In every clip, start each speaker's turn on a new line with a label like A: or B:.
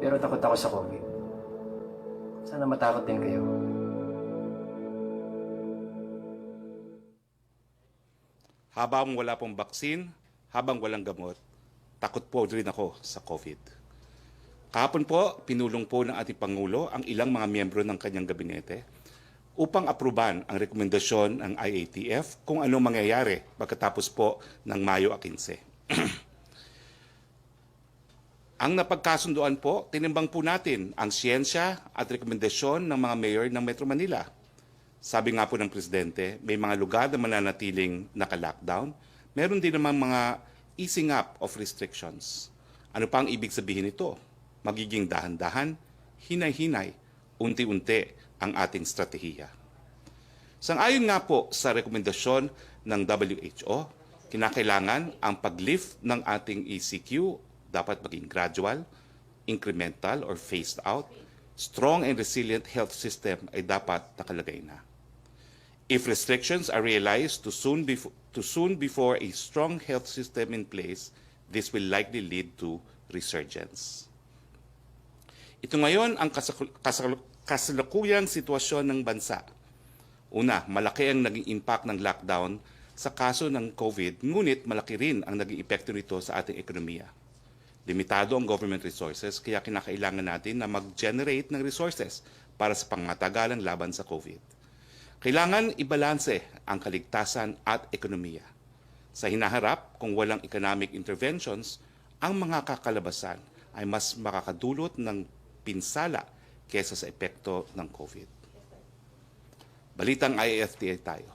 A: Pero takot ako sa COVID. Sana matakot din kayo.
B: Habang wala pong baksin, habang walang gamot, takot po rin ako sa COVID. Kahapon po, pinulong po ng ating Pangulo ang ilang mga miyembro ng kanyang gabinete upang apruban ang rekomendasyon ng IATF kung ano mangyayari pagkatapos po ng Mayo 15. Ang napagkasunduan po, tinimbang po natin ang siyensya at rekomendasyon ng mga mayor ng Metro Manila. Sabi nga po ng Presidente, may mga lugar na mananatiling naka-lockdown. Meron din naman mga easing up of restrictions. Ano pa ang ibig sabihin nito? Magiging dahan-dahan, hinay-hinay, unti-unti ang ating strategiya. Sang-ayon nga po sa rekomendasyon ng WHO, kinakailangan ang pag-lift ng ating ECQ dapat maging gradual, incremental or phased out. Strong and resilient health system ay dapat nakalagay na. If restrictions are realized too soon before a strong health system in place, this will likely lead to resurgence. Ito ngayon ang kasalukuyang sitwasyon ng bansa. Una, malaki ang naging impact ng lockdown sa kaso ng COVID, ngunit malaki rin ang naging epekto nito sa ating ekonomiya. Limitado ang government resources, kaya kinakailangan natin na mag-generate ng resources para sa pangmatagalang laban sa COVID. Kailangan ibalanse ang kaligtasan at ekonomiya. Sa hinaharap, kung walang economic interventions, ang mga kakalabasan ay mas makakadulot ng pinsala kesa sa epekto ng COVID. Balitang IAFTA tayo.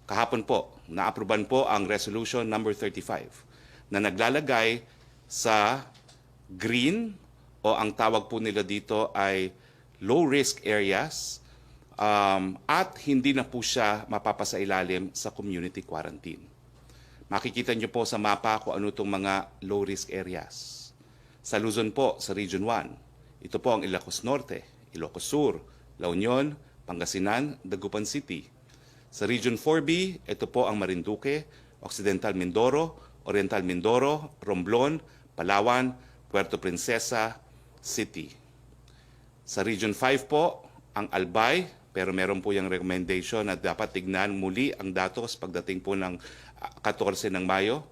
B: Kahapon po, naapruban po ang Resolution number 35 na naglalagay sa green o ang tawag po nila dito ay low-risk areas at hindi na po siya mapapasailalim sa community quarantine. Makikita niyo po sa mapa kung ano itong mga low-risk areas. Sa Luzon po, sa Region 1, ito po ang Ilocos Norte, Ilocos Sur, La Union, Pangasinan, Dagupan City. Sa Region 4B, ito po ang Marinduque, Occidental Mindoro, Oriental Mindoro, Romblon, Palawan, Puerto Princesa City. Sa Region 5 po, ang Albay, pero meron po yung recommendation na dapat tignan muli ang datos pagdating po ng 14 ng Mayo.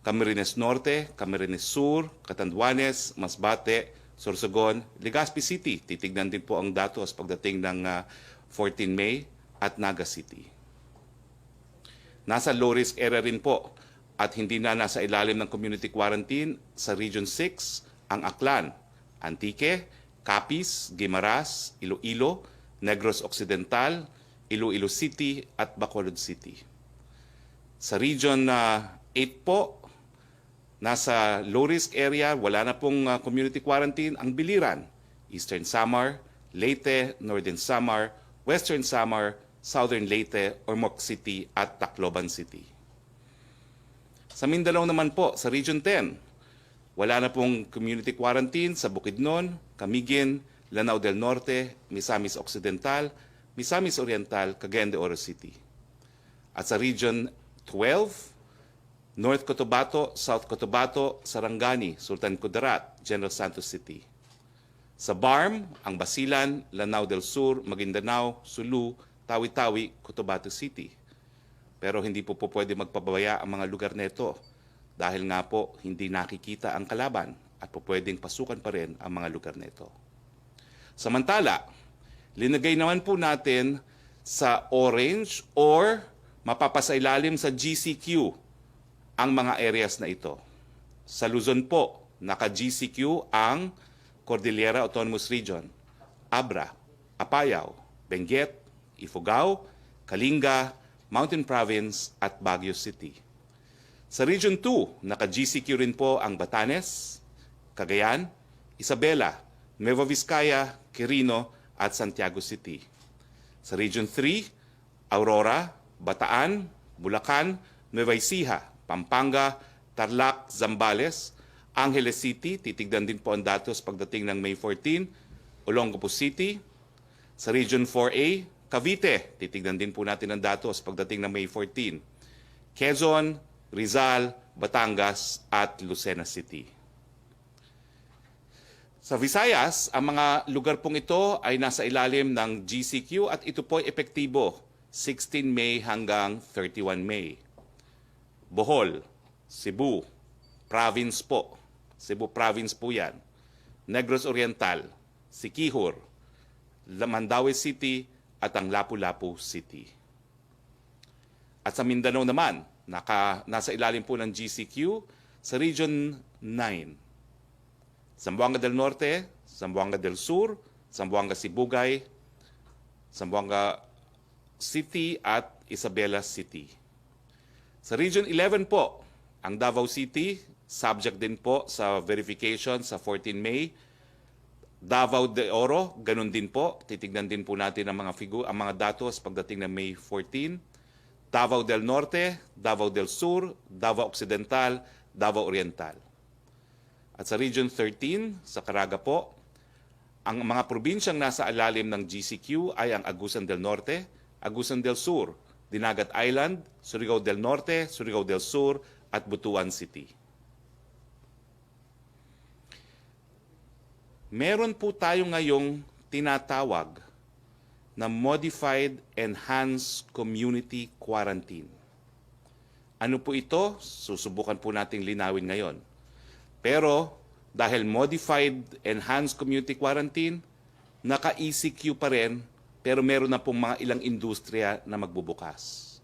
B: Camarines Norte, Camarines Sur, Catanduanes, Masbate, Sorsogon, Legazpi City. Titignan din po ang datos pagdating ng 14 May at Naga City. Nasa low-risk area rin po at hindi na nasa ilalim ng community quarantine sa Region 6, ang Aklan, Antique, Capiz, Guimaras, Iloilo, Negros Occidental, Iloilo City at Bacolod City. Sa Region 8 po, nasa low-risk area, wala na pong community quarantine, ang Biliran, Eastern Samar, Leyte, Northern Samar, Western Samar, Southern Leyte, Ormoc City at Tacloban City. Sa Mindanao naman po, sa Region 10, wala na pong community quarantine sa Bukidnon, Camiguin, Lanao del Norte, Misamis Occidental, Misamis Oriental, Cagayan de Oro City. At sa Region 12, North Cotabato, South Cotabato, Sarangani, Sultan Kudarat, General Santos City. Sa BARM, ang Basilan, Lanao del Sur, Maguindanao, Sulu, Tawi-Tawi, Cotabato City. Pero hindi po pwede magpabaya ang mga lugar nito dahil nga po hindi nakikita ang kalaban at po pwedeng pasukan pa rin ang mga lugar nito. Samantala, linagay naman po natin sa orange or mapapasailalim sa GCQ ang mga areas na ito. Sa Luzon po, naka-GCQ ang Cordillera Autonomous Region, Abra, Apayao, Benguet, Ifugao, Kalinga, Mountain Province at Baguio City. Sa Region 2, naka-GCQ rin po ang Batanes, Cagayan, Isabela, Nueva Vizcaya, Quirino at Santiago City. Sa Region 3, Aurora, Bataan, Bulacan, Nueva Ecija, Pampanga, Tarlac, Zambales, Angeles City, titignan din po ang datos pagdating ng May 14, Olongapo City. Sa Region 4A, Cavite, titignan din po natin ang datos pagdating ng May 14. Quezon, Rizal, Batangas at Lucena City. Sa Visayas, ang mga lugar pong ito ay nasa ilalim ng GCQ at ito po ay epektibo 16 May hanggang 31 May. Bohol, Cebu, province po. Cebu province po yan. Negros Oriental, Siquijor, Mandaue City at ang Lapu-Lapu City. At sa Mindanao naman, nasa ilalim po ng GCQ sa Region 9. Zamboanga del Norte, Zamboanga del Sur, Zamboanga Sibugay, Zamboanga City at Isabela City. Sa Region 11 po, ang Davao City, subject din po sa verification sa 14 May. Davao de Oro, ganun din po. Titignan din po natin ang mga datos pagdating ng May 14. Davao del Norte, Davao del Sur, Davao Occidental, Davao Oriental. At sa Region 13, sa Caraga po, ang mga probinsyang nasa alalim ng GCQ ay ang Agusan del Norte, Agusan del Sur, Dinagat Island, Surigao del Norte, Surigao del Sur, at Butuan City. Meron po tayo ngayong tinatawag na Modified Enhanced Community Quarantine. Ano po ito? Susubukan po nating linawin ngayon. Pero dahil Modified Enhanced Community Quarantine, naka-ECQ pa rin, pero meron na pong mga ilang industriya na magbubukas.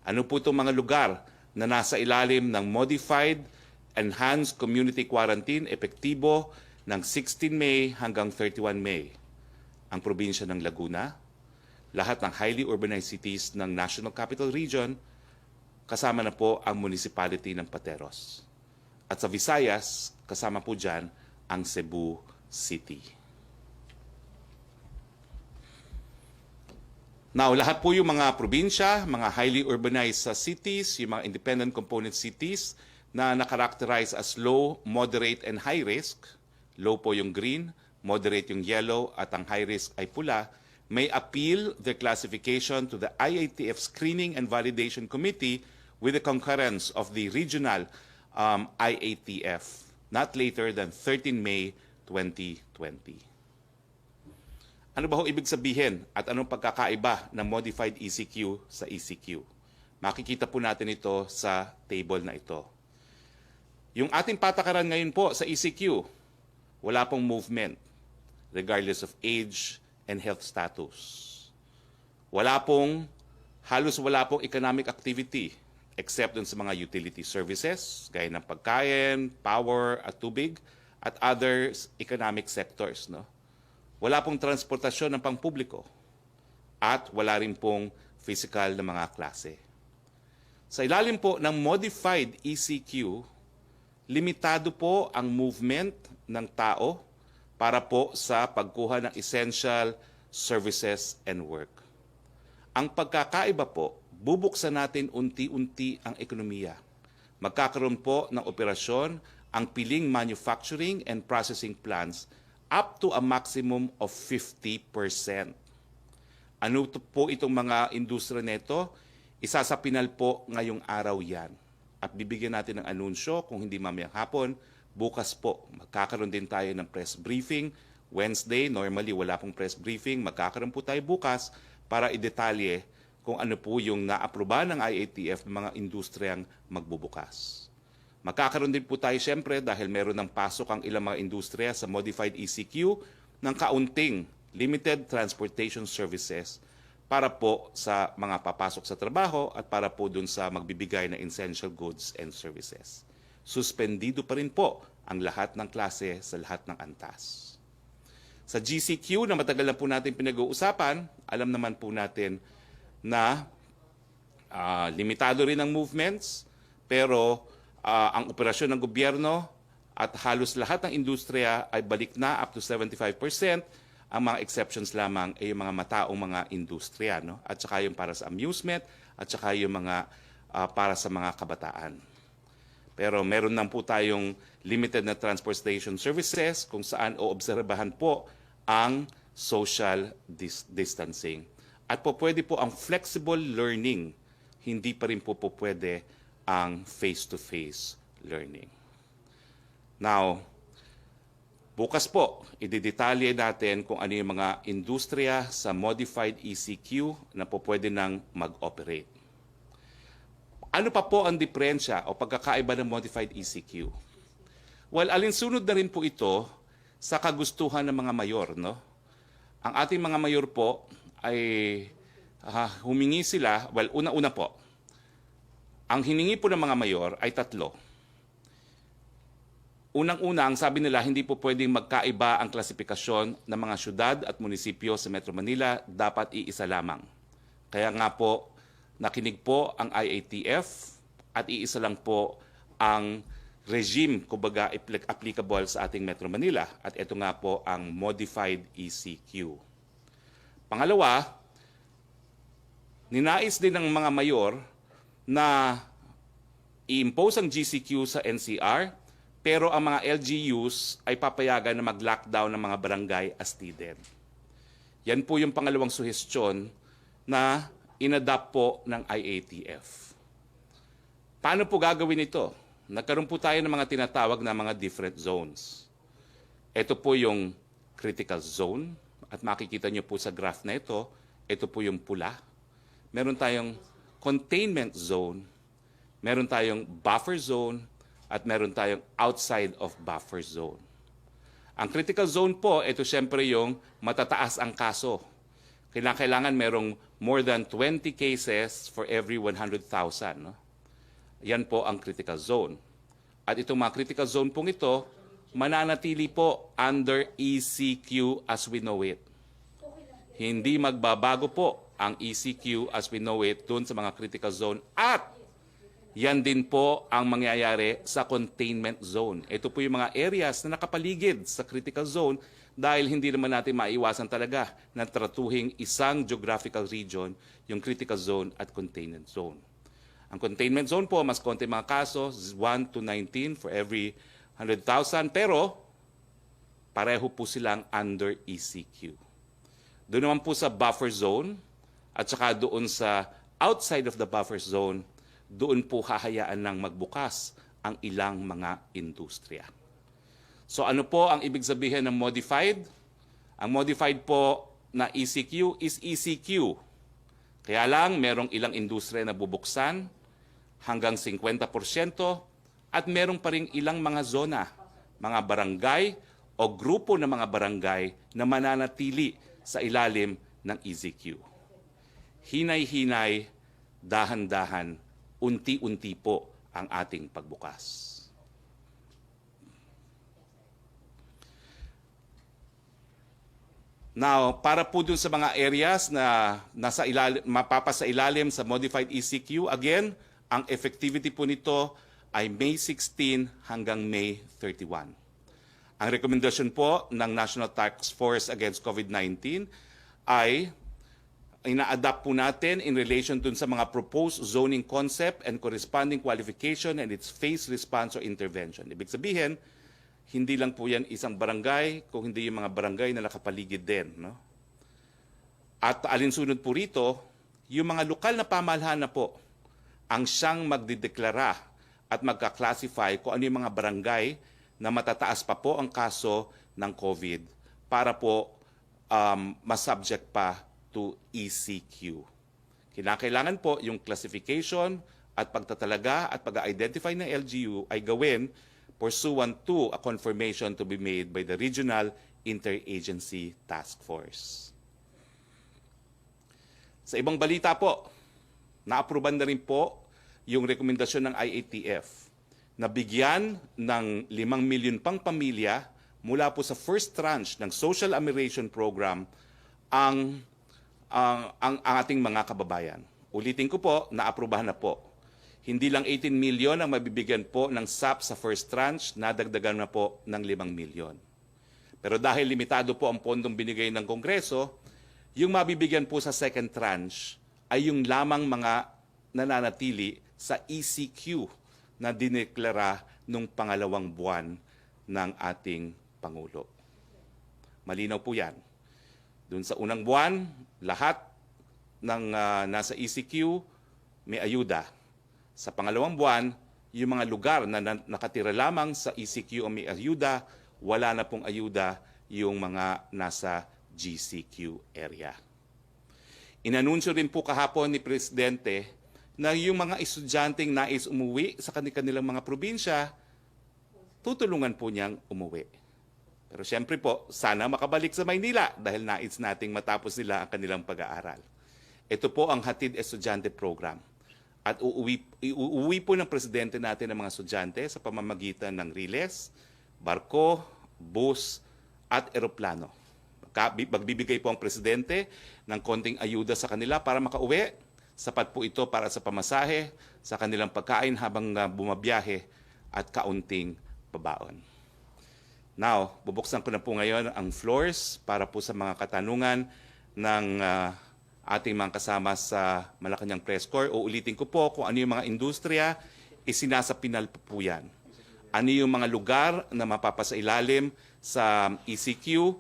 B: Ano po itong mga lugar na nasa ilalim ng Modified Enhanced Community Quarantine, epektibo ng 16 May hanggang 31 May? Ang probinsya ng Laguna, lahat ng highly urbanized cities ng National Capital Region, kasama na po ang municipality ng Pateros. At sa Visayas, kasama po dyan ang Cebu City. Now, lahat po yung mga probinsya, mga highly urbanized cities, yung mga independent component cities na nakarakterize as low, moderate, and high risk. Low po yung green, moderate yung yellow, at ang high risk ay pula, may appeal their classification to the IATF Screening and Validation Committee with the concurrence of the regional IATF, not later than 13 May 2020. Ano ba ho ibig sabihin at anong pagkakaiba ng Modified ECQ sa ECQ? Makikita po natin ito sa table na ito. Yung ating patakaran ngayon po sa ECQ, wala pong movement regardless of age and health status. Halos wala pong economic activity except dun sa mga utility services, gaya ng pagkain, power at tubig, at other economic sectors. No? Wala pong transportasyon ng pangpubliko at wala rin pong physical na mga klase. Sa ilalim po ng Modified ECQ, limitado po ang movement ng tao para po sa pagkuha ng essential services and work. Ang pagkakaiba po, bubuksan natin unti-unti ang ekonomiya. Magkakaroon po ng operasyon ang piling manufacturing and processing plants up to a maximum of 50%. Ano po itong mga industriya nito? Isasapinal po ngayong araw yan. At bibigyan natin ng anunsyo kung hindi mamayang hapon. Bukas po, magkakaroon din tayo ng press briefing. Wednesday, normally wala pong press briefing. Magkakaroon po tayo bukas para idetalye kung ano po yung naaproba ng IATF ng mga industriyang magbubukas. Magkakaroon din po tayo siyempre dahil meron ng pasok ang ilang mga industriya sa Modified ECQ ng kaunting limited transportation services para po sa mga papasok sa trabaho at para po dun sa magbibigay ng essential goods and services. Suspendido pa rin po ang lahat ng klase sa lahat ng antas. Sa GCQ na matagal na po natin pinag-uusapan, alam naman po natin na limitado rin ang movements, pero ang operasyon ng gobyerno at halos lahat ng industriya ay balik na up to 75%. Ang mga exceptions lamang ay yung mga mataong mga industriya, no? At saka yung para sa amusement at saka yung mga para sa mga kabataan. Pero meron lang po tayong limited na transportation services kung saan oobserbahan po ang social distancing. At po pwede po ang flexible learning, hindi pa rin po pwede ang face-to-face learning. Now, Bukas po, ididetalye natin kung ano yung mga industriya sa modified ECQ na po pwede nang mag-operate. Ano pa po ang diferensya o pagkakaiba ng modified ECQ? Well, alinsunod na rin po ito sa kagustuhan ng mga mayor, no? Ang ating mga mayor po ay humingi sila, well, una-una po, ang hiningi po ng mga mayor ay tatlo. Unang-una, ang sabi nila, hindi po pwedeng magkaiba ang klasifikasyon ng mga syudad at munisipyo sa Metro Manila, dapat iisa lamang. Kaya nga po, nakinig po ang IATF at iisa lang po ang regime, kumbaga, applicable sa ating Metro Manila. At ito nga po ang modified ECQ. Pangalawa, ninais din ng mga mayor na i-impose ang GCQ sa NCR, pero ang mga LGUs ay papayagan na mag-lockdown ng mga barangay as needed. Yan po yung pangalawang suhestyon na inadapt po ng IATF. Paano po gagawin ito? Nagkaroon po tayo ng mga tinatawag na mga different zones. Ito po yung critical zone at makikita nyo po sa graph na ito po yung pula. Meron tayong containment zone, meron tayong buffer zone, at meron tayong outside of buffer zone. Ang critical zone po, ito siyempre yung matataas ang kaso. Kailangan merong more than 20 cases for every 100,000. No? Yan po ang critical zone. At itong mga critical zone pong ito, mananatili po under ECQ as we know it. Hindi magbabago po ang ECQ as we know it doon sa mga critical zone at yan din po ang mangyayari sa containment zone. Ito po yung mga areas na nakapaligid sa critical zone dahil hindi naman natin maiwasan talaga na tratuhing isang geographical region, yung critical zone at containment zone. Ang containment zone po, mas konti mga kaso, 1 to 19 for every 100,000, pero pareho po silang under ECQ. Doon naman po sa buffer zone at saka doon sa outside of the buffer zone, doon po hahayaan ng magbukas ang ilang mga industriya. So ano po ang ibig sabihin ng modified? Ang modified po na ECQ is ECQ. Kaya lang merong ilang industriya na bubuksan hanggang 50% at merong pa rin ilang mga zona, mga barangay o grupo ng mga barangay na mananatili sa ilalim ng ECQ. Hinay-hinay, dahan-dahan, unti-unti po ang ating pagbukas. Now, para po dun sa mga areas na mapapasa ilalim sa modified ECQ, again, ang effectivity po nito ay May 16 hanggang May 31. Ang rekomendasyon po ng National Task Force Against COVID-19 ay ina-adapt po natin in relation dun sa mga proposed zoning concept and corresponding qualification and its phase response or intervention. Ibig sabihin, hindi lang po yan isang barangay, kung hindi yung mga barangay na nakapaligid din. No? At alinsunod po rito, yung mga lokal na pamahalaan na po ang siyang magdideklara at magka-classify kung ano yung mga barangay na matataas pa po ang kaso ng COVID para po masubject pa to ECQ. Kinakailangan po yung classification at pagtatalaga at pag-identify ng LGU ay gawin pursuant to a confirmation to be made by the Regional Interagency Task Force. Sa ibang balita po, naapruban na rin po yung rekomendasyon ng IATF na bigyan ng 5 milyon pang pamilya mula po sa first tranche ng Social Amelioration Program ang ating mga kababayan. Ulitin ko po, naaprubahan na po. Hindi lang 18 milyon ang mabibigyan po ng SAP sa first tranche, nadagdagan na po ng 5 milyon. Pero dahil limitado po ang pondong binigay ng Kongreso, yung mabibigyan po sa second tranche ay yung lamang mga nananatili sa ECQ na dineklara nung pangalawang buwan ng ating Pangulo. Malinaw po yan. Doon sa unang buwan, lahat ng nasa ECQ may ayuda. Sa pangalawang buwan, yung mga lugar na nakatira lamang sa ECQ o may ayuda, wala na pong ayuda yung mga nasa GCQ area. Inanunsyo rin po kahapon ni Presidente na yung mga estudyanteng nais umuwi sa kanilang mga probinsya, tutulungan po niyang umuwi. Pero siyempre po, sana makabalik sa Maynila dahil nais nating matapos nila ang kanilang pag-aaral. Ito po ang Hatid Estudyante Program. At uuwi po ng Presidente natin ang mga estudyante sa pamamagitan ng riles, barko, bus, at eroplano. Magbibigay po ang Presidente ng konting ayuda sa kanila para makauwi. Sapat po ito para sa pamasahe, sa kanilang pagkain habang bumabiyahe at kaunting pabaon. Now, bubuksan ko na po ngayon ang floors para po sa mga katanungan ng ating mga kasama sa Malacanang Press Corps. Uulitin ko po kung ano yung mga industriya, isinasapinal po yan. Ano yung mga lugar na mapapasailalim sa ECQ,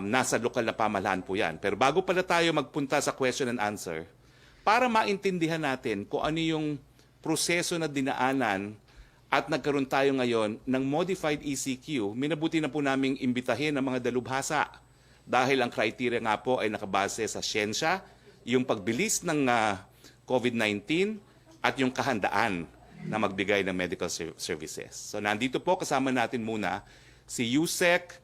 B: nasa lokal na pamahalaan po yan. Pero bago pala tayo magpunta sa question and answer, para maintindihan natin kung ano yung proseso na dinaanan at nagkaroon tayo ngayon ng modified ECQ, minabuti na po naming imbitahin ang mga dalubhasa dahil ang criteria nga po ay nakabase sa siyensya, yung pagbilis ng COVID-19 at yung kahandaan na magbigay ng medical services. So nandito po kasama natin muna si ECQ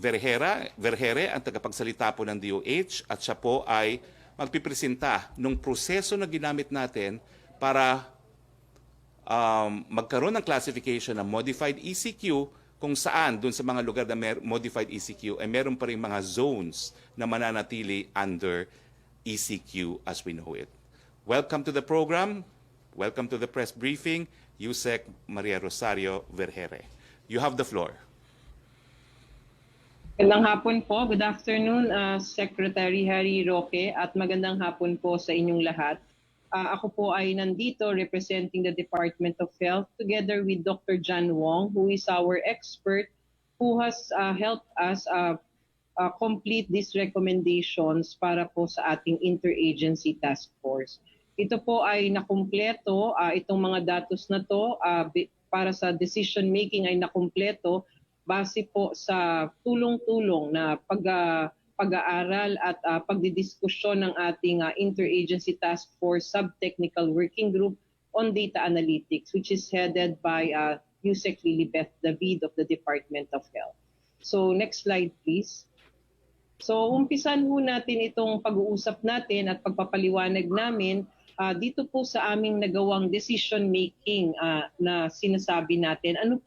B: Vergere, ang tagapagsalita po ng DOH, at siya po ay magpipresenta ng proseso na ginamit natin para magkaroon ng classification ng modified ECQ kung saan doon sa mga lugar na modified ECQ ay meron pa rin mga zones na mananatili under ECQ as we know it. Welcome to the program. Welcome to the press briefing, ECQ Maria Rosario Vergere. You have the floor.
C: Magandang hapon po. Good afternoon, Secretary Harry Roque, at magandang hapon po sa inyong lahat. Ako po ay nandito representing the Department of Health together with Dr. John Wong, who is our expert who has helped us complete these recommendations para po sa ating interagency task force. Ito po ay nakumpleto, itong mga datos na to para sa decision making ay nakumpleto base po sa tulong-tulong na pag-aaral at pagdidiskusyon ng ating Interagency Task Force Sub-Technical Working Group on Data Analytics, which is headed by ECQ Lilibeth David of the Department of Health. So next slide please. So umpisan ho natin itong pag-uusap natin at pagpapaliwanag namin dito po sa aming nagawang decision making na sinasabi natin. Ano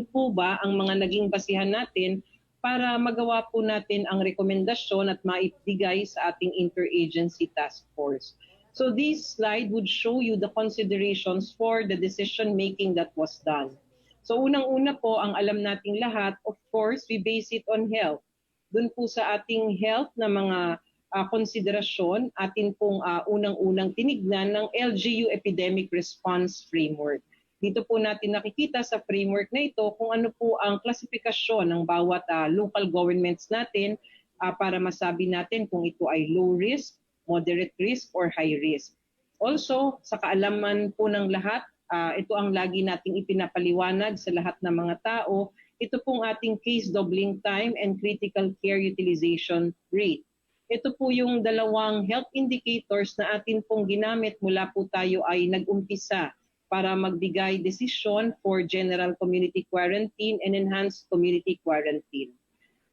C: po ba ang mga naging basihan natin para magawa po natin ang rekomendasyon at maibigay sa ating interagency task force. So this slide would show you the considerations for the decision making that was done. So unang-una po, ang alam nating lahat, of course, we base it on health. Doon po sa ating health na mga konsiderasyon, atin pong unang-unang tinignan ng LGU Epidemic Response Framework. Dito po natin nakikita sa framework na ito kung ano po ang klasifikasyon ng bawat local governments natin para masabi natin kung ito ay low risk, moderate risk, or high risk. Also, sa kaalaman po ng lahat, ito ang lagi nating ipinapaliwanag sa lahat ng mga tao, ito pong ating case doubling time and critical care utilization rate. Ito po yung dalawang health indicators na atin pong ginamit mula po tayo ay nag-umpisa para magbigay desisyon for general community quarantine and enhanced community quarantine.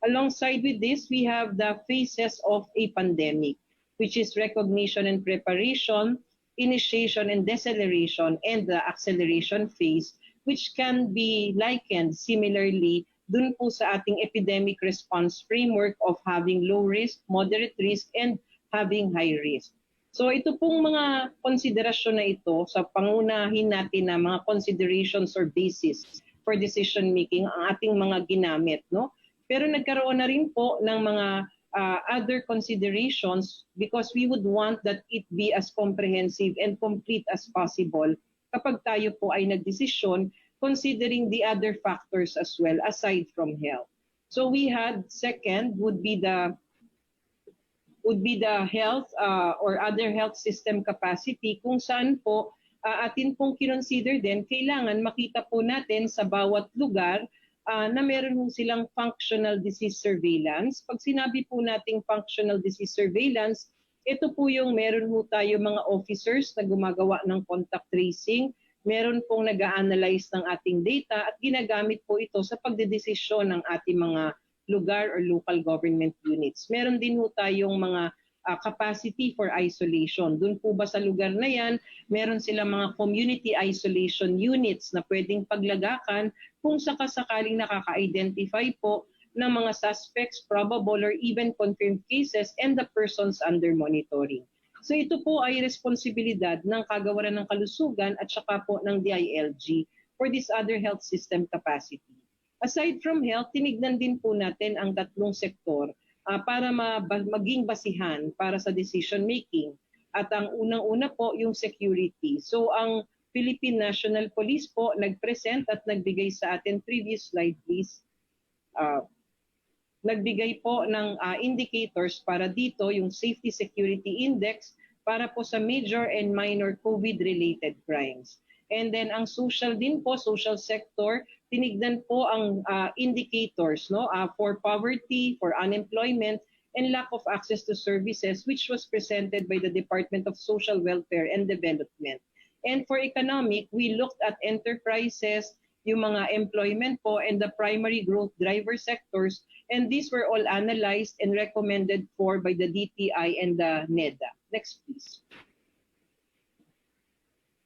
C: Alongside with this, we have the phases of a pandemic, which is recognition and preparation, initiation and deceleration, and the acceleration phase, which can be likened similarly dun po sa ating epidemic response framework of having low risk, moderate risk, and having high risk. So ito pong mga konsiderasyon na ito sa pangunahin natin na mga considerations or basis for decision making ang ating mga ginamit, no? Pero nagkaroon na rin po ng mga other considerations because we would want that it be as comprehensive and complete as possible kapag tayo po ay nagdesisyon considering the other factors as well aside from health. So we had second would be the health or other health system capacity kung saan po atin pong kinonsider din kailangan makita po natin sa bawat lugar na meron ho silang functional disease surveillance. Pag sinabi po nating functional disease surveillance, ito po yung meron ho tayo mga officers na gumagawa ng contact tracing, meron pong nag-a-analyze ng ating data at ginagamit po ito sa pagdedesisyon ng ating mga lugar or local government units. Meron din ho tayong mga capacity for isolation. Doon po ba sa lugar na yan, meron silang mga community isolation units na pwedeng paglagakan kung sakasakaling nakaka-identify po ng mga suspects, probable or even confirmed cases and the persons under monitoring. So ito po ay responsibilidad ng Kagawaran ng Kalusugan at saka po ng DILG for this other health system capacity. Aside from health, tinignan din po natin ang tatlong sektor para maging basihan para sa decision making. At ang unang-una po yung security. So ang Philippine National Police po nag-present at nagbigay sa atin, previous slide please, nagbigay po ng indicators para dito, yung Safety Security Index para po sa major and minor COVID-related crimes. And then ang social din po, social sector, tinignan po ang indicators for poverty, for unemployment, and lack of access to services, which was presented by the Department of Social Welfare and Development. And for economic, we looked at enterprises, yung mga employment po, and the primary growth driver sectors, and these were all analyzed and recommended for by the DTI and the NEDA. Next, please.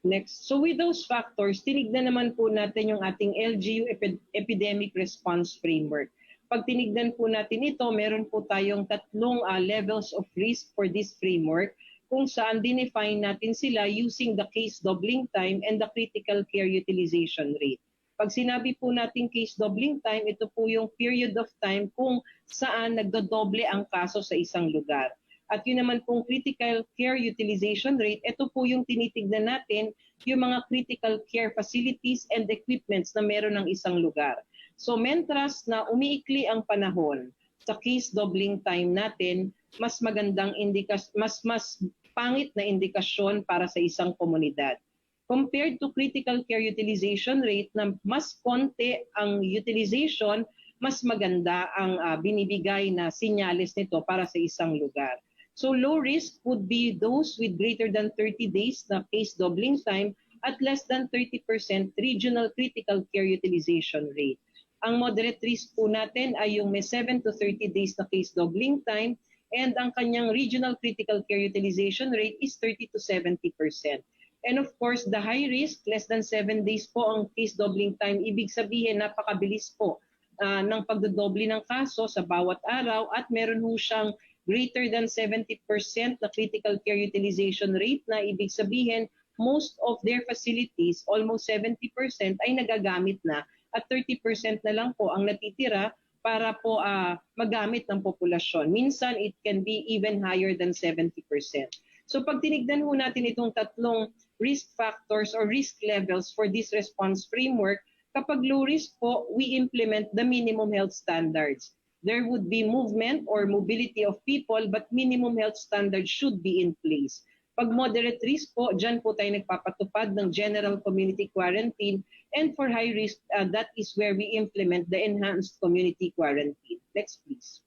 C: Next. So with those factors, tinignan naman po natin yung ating LGU Epidemic Response Framework. Pag tinignan po natin ito, meron po tayong tatlong levels of risk for this framework kung saan dinefine natin sila using the case doubling time and the critical care utilization rate. Pag sinabi po natin case doubling time, ito po yung period of time kung saan nagdodoble ang kaso sa isang lugar. At yun naman pong critical care utilization rate, ito po yung tinitignan natin, yung mga critical care facilities and equipments na meron ng isang lugar. So mentras na umiikli ang panahon sa case doubling time natin, mas magandang mas pangit na indikasyon para sa isang komunidad. Compared to critical care utilization rate na mas konti ang utilization, mas maganda ang binibigay na sinyales nito para sa isang lugar. So low risk would be those with greater than 30 days na case doubling time at less than 30% regional critical care utilization rate. Ang moderate risk po natin ay yung may 7 to 30 days na case doubling time and ang kanyang regional critical care utilization rate is 30 to 70%. And of course, the high risk, less than 7 days po ang case doubling time. Ibig sabihin, napakabilis po ng pagdodoble ng kaso sa bawat araw at meron ho siyang greater than 70% na critical care utilization rate na ibig sabihin most of their facilities, almost 70% ay nagagamit na at 30% na lang po ang natitira para po magamit ng populasyon. Minsan it can be even higher than 70%. So pag tinignan ho natin itong tatlong risk factors or risk levels for this response framework, kapag low risk po, we implement the minimum health standards. There would be movement or mobility of people, but minimum health standards should be in place. Pag moderate risk po, dyan po tayo nagpapatupad ng general community quarantine. And for high risk, that is where we implement the enhanced community quarantine. Next, please.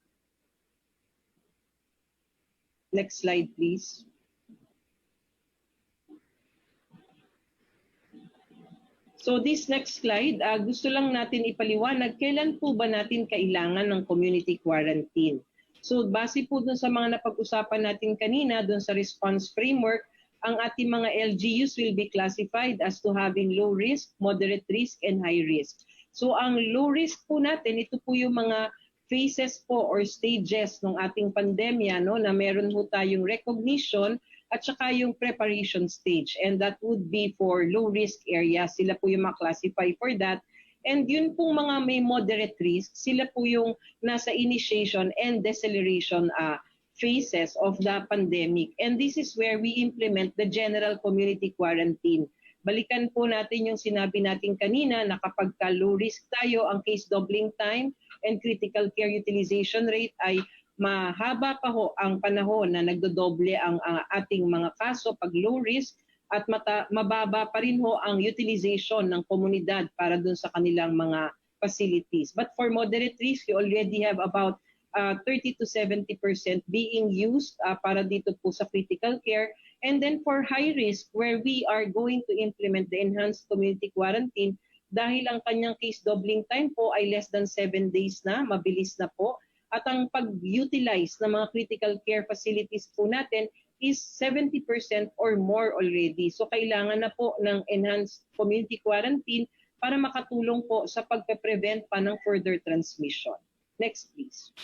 C: Next slide, please. So this next slide, gusto lang natin ipaliwanag kailan po ba natin kailangan ng community quarantine. So base po dun sa mga napag-usapan natin kanina, dun sa response framework, ang ating mga LGUs will be classified as to having low risk, moderate risk, and high risk. So ang low risk po natin, ito po yung mga phases po or stages ng ating pandemya, na meron po tayong recognition at saka yung preparation stage. And that would be for low-risk areas. Sila po yung maklasify for that. And yun pong mga may moderate risk, sila po yung nasa initiation and deceleration phases of the pandemic. And this is where we implement the general community quarantine. Balikan po natin yung sinabi natin kanina na kapag low-risk tayo, ang case doubling time and critical care utilization rate ay mahaba pa ho ang panahon na nagdodoble ang ating mga kaso pag low risk at mababa pa rin ho ang utilization ng komunidad para dun sa kanilang mga facilities. But for moderate risk, you already have about 30 to 70% being used para dito po sa critical care. And then for high risk, where we are going to implement the enhanced community quarantine, dahil ang kanyang case doubling time po ay less than 7 days na, mabilis na po. At ang pag-utilize ng mga critical care facilities po natin is 70% or more already. So kailangan na po ng enhanced community quarantine para makatulong po sa pagpe-prevent pa ng further transmission. Next, please.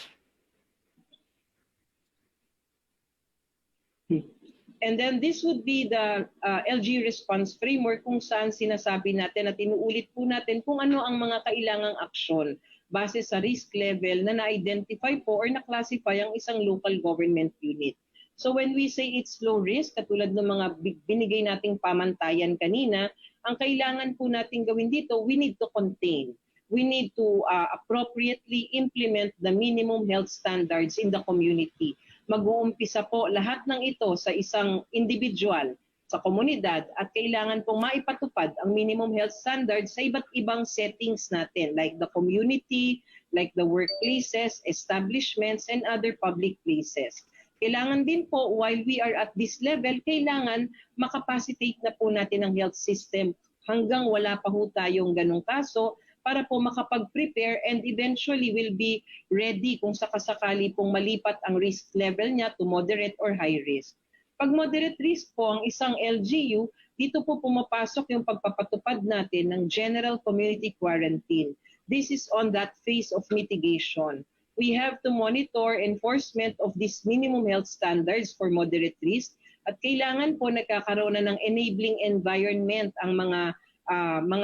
C: And then this would be the LG response framework kung saan sinasabi natin at inuulit po natin kung ano ang mga kailangang aksyon base sa risk level na na-identify po or na-classify ang isang local government unit. So when we say it's low risk, katulad ng mga binigay nating pamantayan kanina, ang kailangan po natin gawin dito, we need to contain. We need to appropriately implement the minimum health standards in the community. Mag-uumpisa po lahat ng ito sa isang individual, sa komunidad, at kailangan pong maipatupad ang minimum health standards sa iba't ibang settings natin, like the community, like the workplaces, establishments, and other public places. Kailangan din po, while we are at this level, kailangan makapacitate na po natin ang health system hanggang wala pa ho tayong ganong kaso, para po makapag-prepare and eventually will be ready kung sakasakali pong malipat ang risk level niya to moderate or high risk. Pag moderate risk po ang isang LGU, dito po pumapasok yung pagpapatupad natin ng general community quarantine. This is on that phase of mitigation. We have to monitor enforcement of these minimum health standards for moderate risk at kailangan po nagkakaroon na ng enabling environment ang mga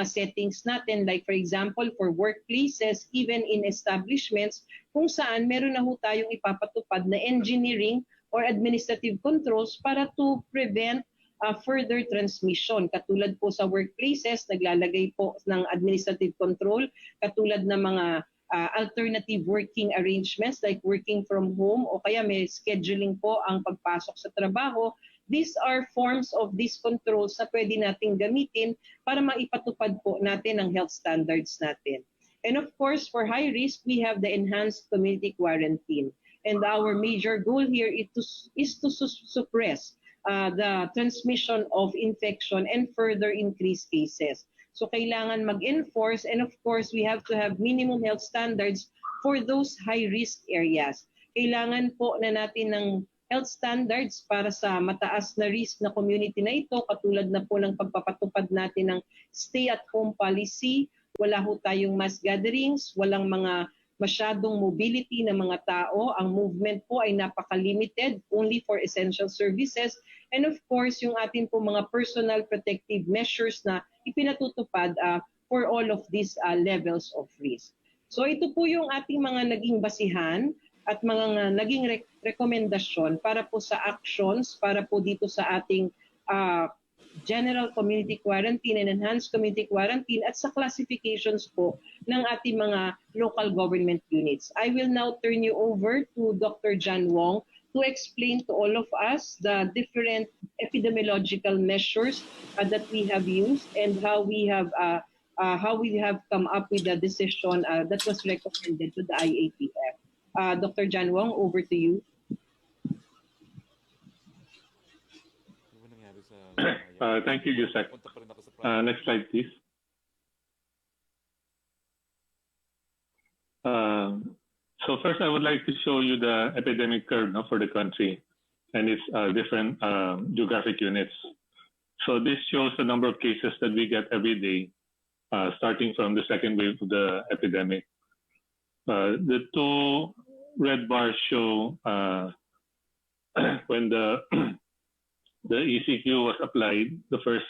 C: settings natin, like for example for workplaces, even in establishments kung saan meron na ho tayong ipapatupad na engineering or administrative controls para to prevent further transmission. Katulad po sa workplaces, naglalagay po ng administrative control, katulad ng mga alternative working arrangements like working from home o kaya may scheduling po ang pagpasok sa trabaho. These are forms of these controls na pwede nating gamitin para maipatupad po natin ang health standards natin. And of course, for high risk, we have the enhanced community quarantine. And our major goal here is to suppress the transmission of infection and further increase cases. So kailangan mag-enforce, and of course, we have to have minimum health standards for those high-risk areas. Kailangan po na natin ng health standards para sa mataas na risk na community na ito, katulad na po ng pagpapatupad natin ng stay-at-home policy, wala ho tayong mass gatherings, walang mga masyadong mobility ng mga tao, ang movement po ay napaka-limited, only for essential services, and of course, yung atin po mga personal protective measures na ipinatutupad for all of these levels of risk. So ito po yung ating mga naging basihan at mga naging rekomendasyon para po sa actions, para po dito sa ating general community quarantine and enhanced community quarantine at sa classifications po ng ating mga local government units. I will now turn you over to Dr. John Wong to explain to all of us the different epidemiological measures that we have used and how we have come up with the decision that was recommended to the IATF. Dr. John Wong, over to you.
D: Thank you, Yusek. Next slide, please. So first, I would like to show you the epidemic curve for the country and its different geographic units. So this shows the number of cases that we get every day, starting from the second wave of the epidemic. The two red bars show when the ECQ was applied, the first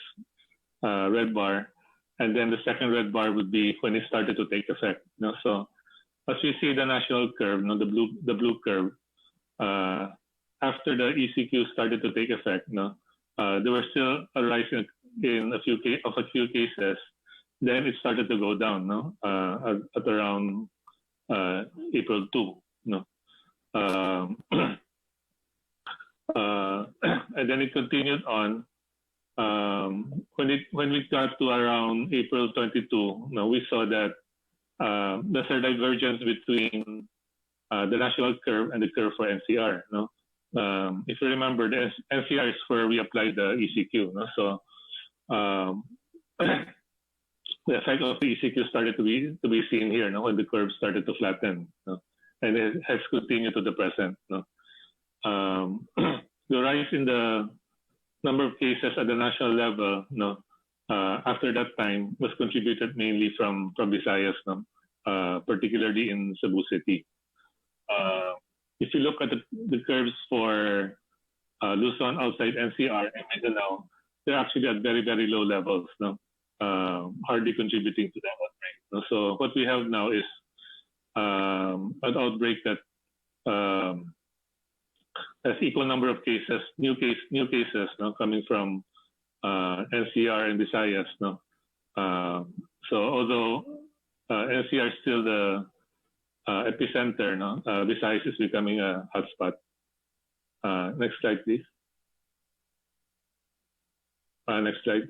D: red bar, and then the second red bar would be when it started to take effect. So as you see the national curve, the blue curve, after the ECQ started to take effect, there was still a rise in a few cases. Then it started to go down, at around April 2. And then it continued on. When we got to around April 22, we saw that there's a divergence between the national curve and the curve for NCR. No? If you remember, the NCR is where we apply the ECQ. No? So the effect of the ECQ started to be seen here, no? When the curve started to flatten, no? And it has continued to the present. No? The rise in the number of cases at the national level, no, after that time was contributed mainly from Visayas, no? Particularly in Cebu City. If you look at the curves for Luzon outside NCR and Mindanao, they're actually at very, very low levels, no? Hardly contributing to the outbreak. No? So what we have now is an outbreak that has equal number of cases, new cases, no, coming from NCR and Visayas, no. So although NCR is still the epicenter, no, Visayas is becoming a hotspot. Next slide, please. Next slide.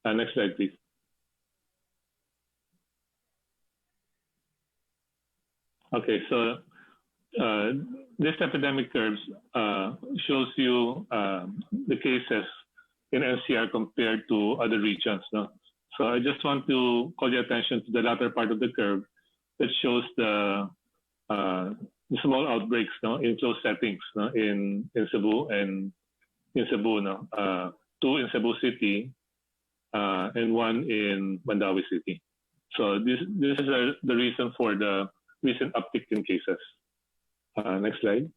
D: Next slide, please. Okay, so this epidemic curves shows you the cases in NCR compared to other regions. No? So I just want to call your attention to the latter part of the curve that shows the small outbreaks, no, in close settings, no, in Cebu and in Cebu, no, 2 in Cebu City and 1 in Mandawi City. So this is the reason for the recent uptick in cases. Next slide.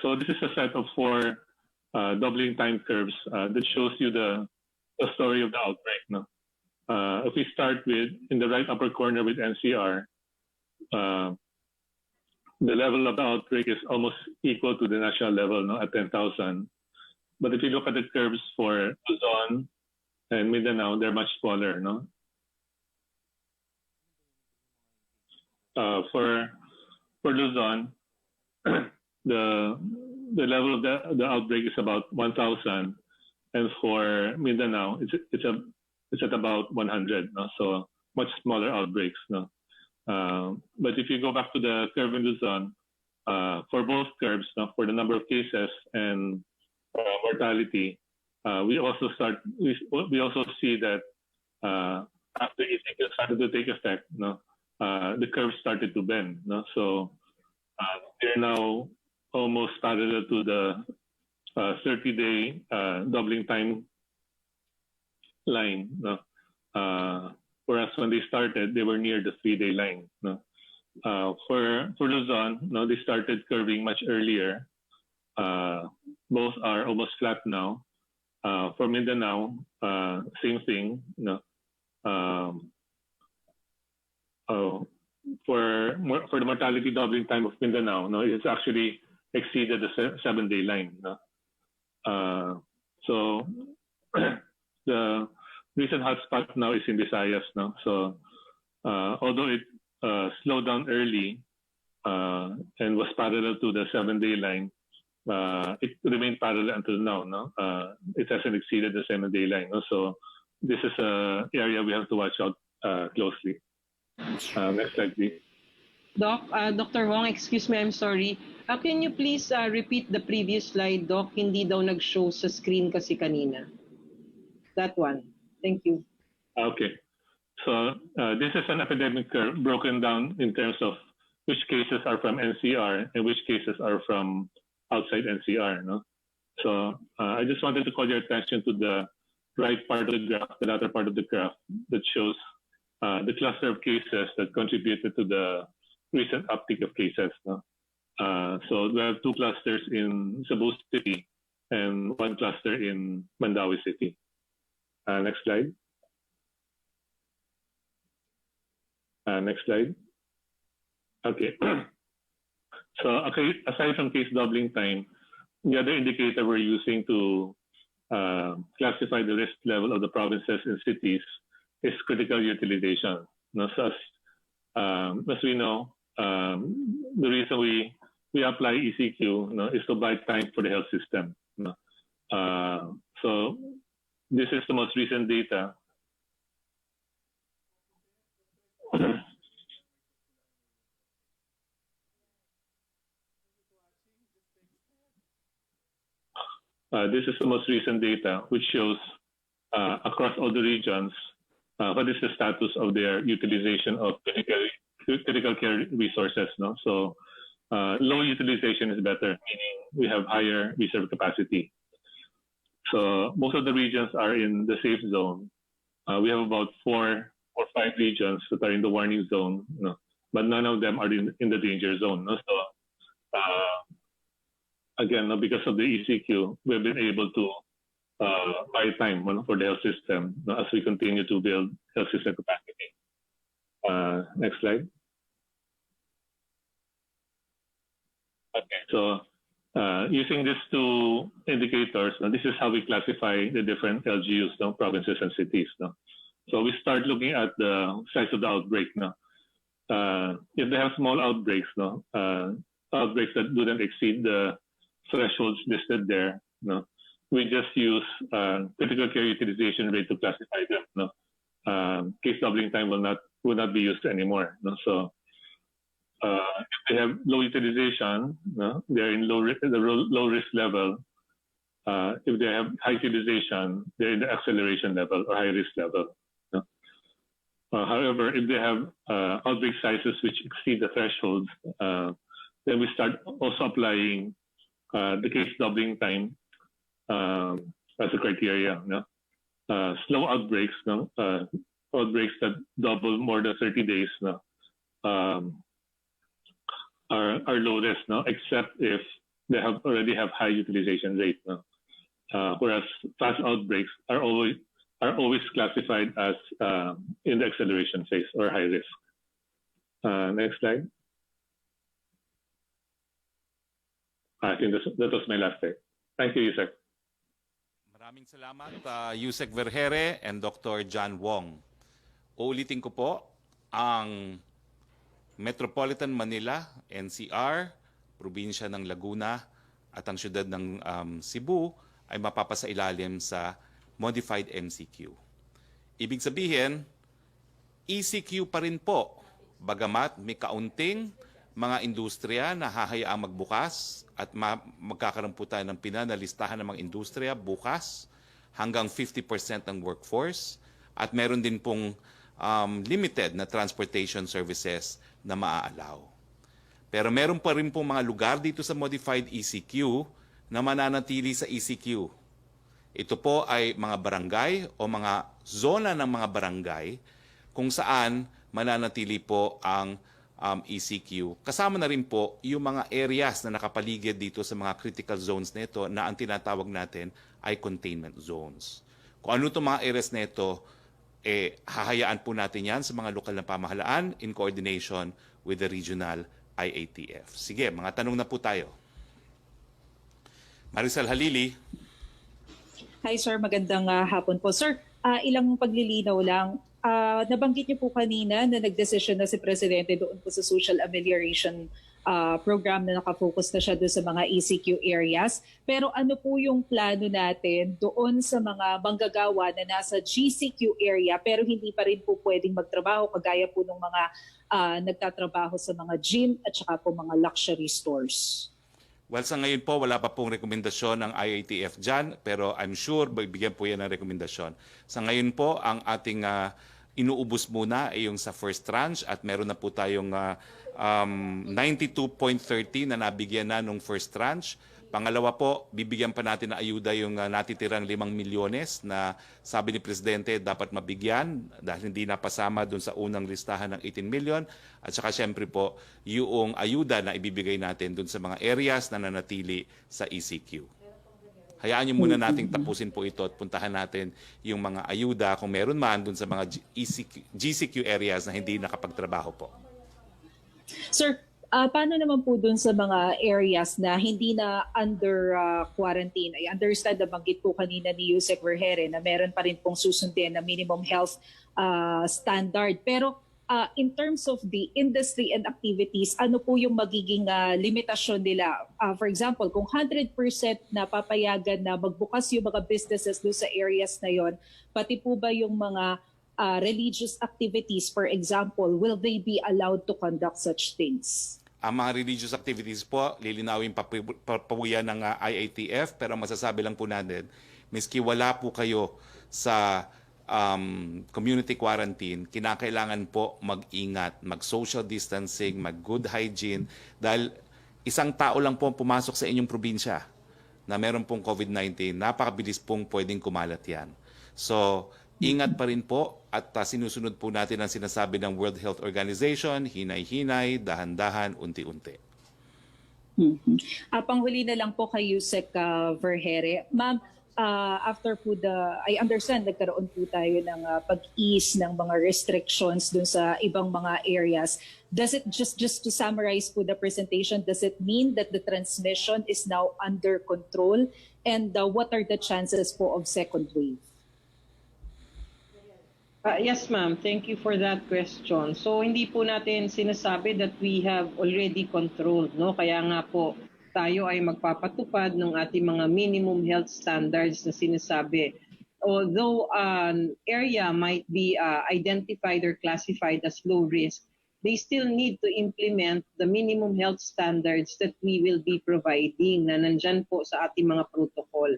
D: So this is a set of 4 doubling time curves that shows you the story of the outbreak. No? If we start with, in the right upper corner with NCR, the level of the outbreak is almost equal to the national level, no, at 10,000. But if you look at the curves for Luzon and Mindanao, they're much smaller. No? For Luzon, the level of the outbreak is about 1,000, and for Mindanao, it's at about 100. No? So much smaller outbreaks. No? But if you go back to the curve in Luzon, for both curves, no, for the number of cases and mortality, we also see that after ECQ started to take effect, no, the curve started to bend. No? So they're now almost parallel to the 30-day doubling time line. No? Whereas when they started, they were near the 3-day line. No? For Luzon, no, they started curving much earlier. Both are almost flat now. For Mindanao, same thing. No? For the mortality doubling time of Mindanao, no, it's actually exceeded the 7-day line. No? So the recent hotspot now is in Visayas. No? So although it slowed down early and was parallel to the 7-day line, it remained parallel until now. No? It hasn't exceeded the 7-day line. No? So this is an area we have to watch out closely. Next slide, please.
C: Doc, Dr. Wong, excuse me, I'm sorry. Can you please repeat the previous slide, Doc? Hindi daw nag-show sa screen kasi kanina. That one. Thank you.
D: Okay. So this is an epidemic curve broken down in terms of which cases are from NCR and which cases are from outside NCR. No? So I just wanted to call your attention to the right part of the graph, the latter part of the graph that shows the cluster of cases that contributed to the recent uptick of cases. No? So we have 2 clusters in Cebu City and 1 cluster in Mandawi City. Next slide. Next slide. Okay. So okay, aside from case doubling time, the other indicator we're using to classify the risk level of the provinces and cities is critical utilization. No, so as we know, the reason we we apply ECQ, is to buy time for the health system. So this is the most recent data. This is the most recent data, which shows across all the regions what is the status of their utilization of critical care resources. So low utilization is better, meaning we have higher reserve capacity. So most of the regions are in the safe zone. We have about 4 or 5 regions that are in the warning zone, but none of them are in the danger zone. So again, because of the ECQ, we've been able to buy time for the health system as we continue to build health system capacity. Next slide. Okay, so using these two indicators, this is how we classify the different LGUs, provinces and cities. So we start looking at the size of the outbreak. If they have small outbreaks, outbreaks that do not exceed the thresholds listed there, we just use critical care utilization rate to classify them. Case doubling time will not be used anymore. So if they have low utilization, they're in low risk level. If they have high utilization, they're in the acceleration level or high risk level. However, if they have outbreak sizes which exceed the thresholds, then we start also applying the case doubling time as a criteria. Slow outbreaks, outbreaks that double more than 30 days are low risk, except if they already have high utilization rate. Whereas fast outbreaks are always classified as in the acceleration phase or high risk. Next slide. I think that was my last slide. Thank you, Yusek.
B: Maraming salamat, Yusek Vergere and Dr. John Wong. Uulitin ko po, ang Metropolitan Manila, NCR, probinsya ng Laguna at ang syudad ng Cebu ay mapapasailalim sa Modified MCQ. Ibig sabihin, ECQ pa rin po, bagamat may kaunting mga industriya na hahayaang magbukas at magkakaroon po tayo ng pinanalistahan ng mga industriya bukas hanggang 50% ng workforce at meron din pong limited na transportation services na maaalaw. Pero meron pa rin pong mga lugar dito sa Modified ECQ na mananatili sa ECQ. Ito po ay mga barangay o mga zona ng mga barangay kung saan mananatili po ang ECQ. Kasama na rin po yung mga areas na nakapaligid dito sa mga critical zones nito na ang tinatawag natin ay containment zones. Kung ano itong mga areas nito, hahayaan po natin yan sa mga lokal na pamahalaan in coordination with the regional IATF. Sige, mga tanong na po tayo. Marisol Halili.
E: Hi sir, magandang hapon po. Sir, ilang paglilinaw lang. Nabanggit niyo po kanina na nagdesisyon na si Presidente doon po sa social amelioration program na nakafocus na siya doon sa mga ECQ areas. Pero ano po yung plano natin doon sa mga manggagawa na nasa GCQ area pero hindi pa rin po pwedeng magtrabaho kagaya po ng mga nagtatrabaho sa mga gym at saka po mga luxury stores?
B: Well, sa ngayon po, wala pa pong rekomendasyon ng IATF dyan, pero I'm sure bigyan po yan ng rekomendasyon. Sa ngayon po, ang ating inuubos muna ay yung sa first tranche at meron na po tayong 92.30 na nabigyan na nung first tranche. Pangalawa po, bibigyan pa natin na ayuda yung natitirang 5 milyones na sabi ni Presidente dapat mabigyan dahil hindi napasama dun sa unang listahan ng 18 million. At saka siyempre po, yung ayuda na ibibigay natin dun sa mga areas na nanatili sa ECQ. Hayaan niyo muna nating tapusin po ito at puntahan natin yung mga ayuda kung meron man dun sa mga GCQ areas na hindi nakapagtrabaho po.
E: Sir, paano naman po dun sa mga areas na hindi na under quarantine? I understand na banggit po kanina ni Yusek Vergere na meron pa rin pong susundin na minimum health standard. Pero in terms of the industry and activities, ano po yung magiging limitasyon nila? For example, kung 100% na papayagan na magbukas yung mga businesses doon sa areas na yon, pati po ba yung mga religious activities, for example, will they be allowed to conduct such things?
B: Ang mga religious activities po, lilinawin papuya ng IATF, pero masasabi lang po natin, miski wala po kayo sa community quarantine, kinakailangan po mag-ingat, mag-social distancing, mag-good hygiene, dahil isang tao lang po ang pumasok sa inyong probinsya na meron pong COVID-19, napakabilis pong pwedeng kumalat yan. So, ingat pa rin po at sinusunod po natin ang sinasabi ng World Health Organization, hinay-hinay, dahan-dahan, unti-unti.
E: Panghuli na lang po kay Yusek Vergere. Ma'am, after po I understand nagkaroon po tayo ng pag-ease ng mga restrictions dun sa ibang mga areas. Does it just to summarize po the presentation, does it mean that the transmission is now under control? And what are the chances po of second wave?
C: Yes, ma'am. Thank you for that question. So, hindi po natin sinasabi that we have already controlled, no? Kaya nga po, tayo ay magpapatupad ng ating mga minimum health standards na sinasabi. Although an area might be identified or classified as low risk, they still need to implement the minimum health standards that we will be providing na nandyan po sa ating mga protocol.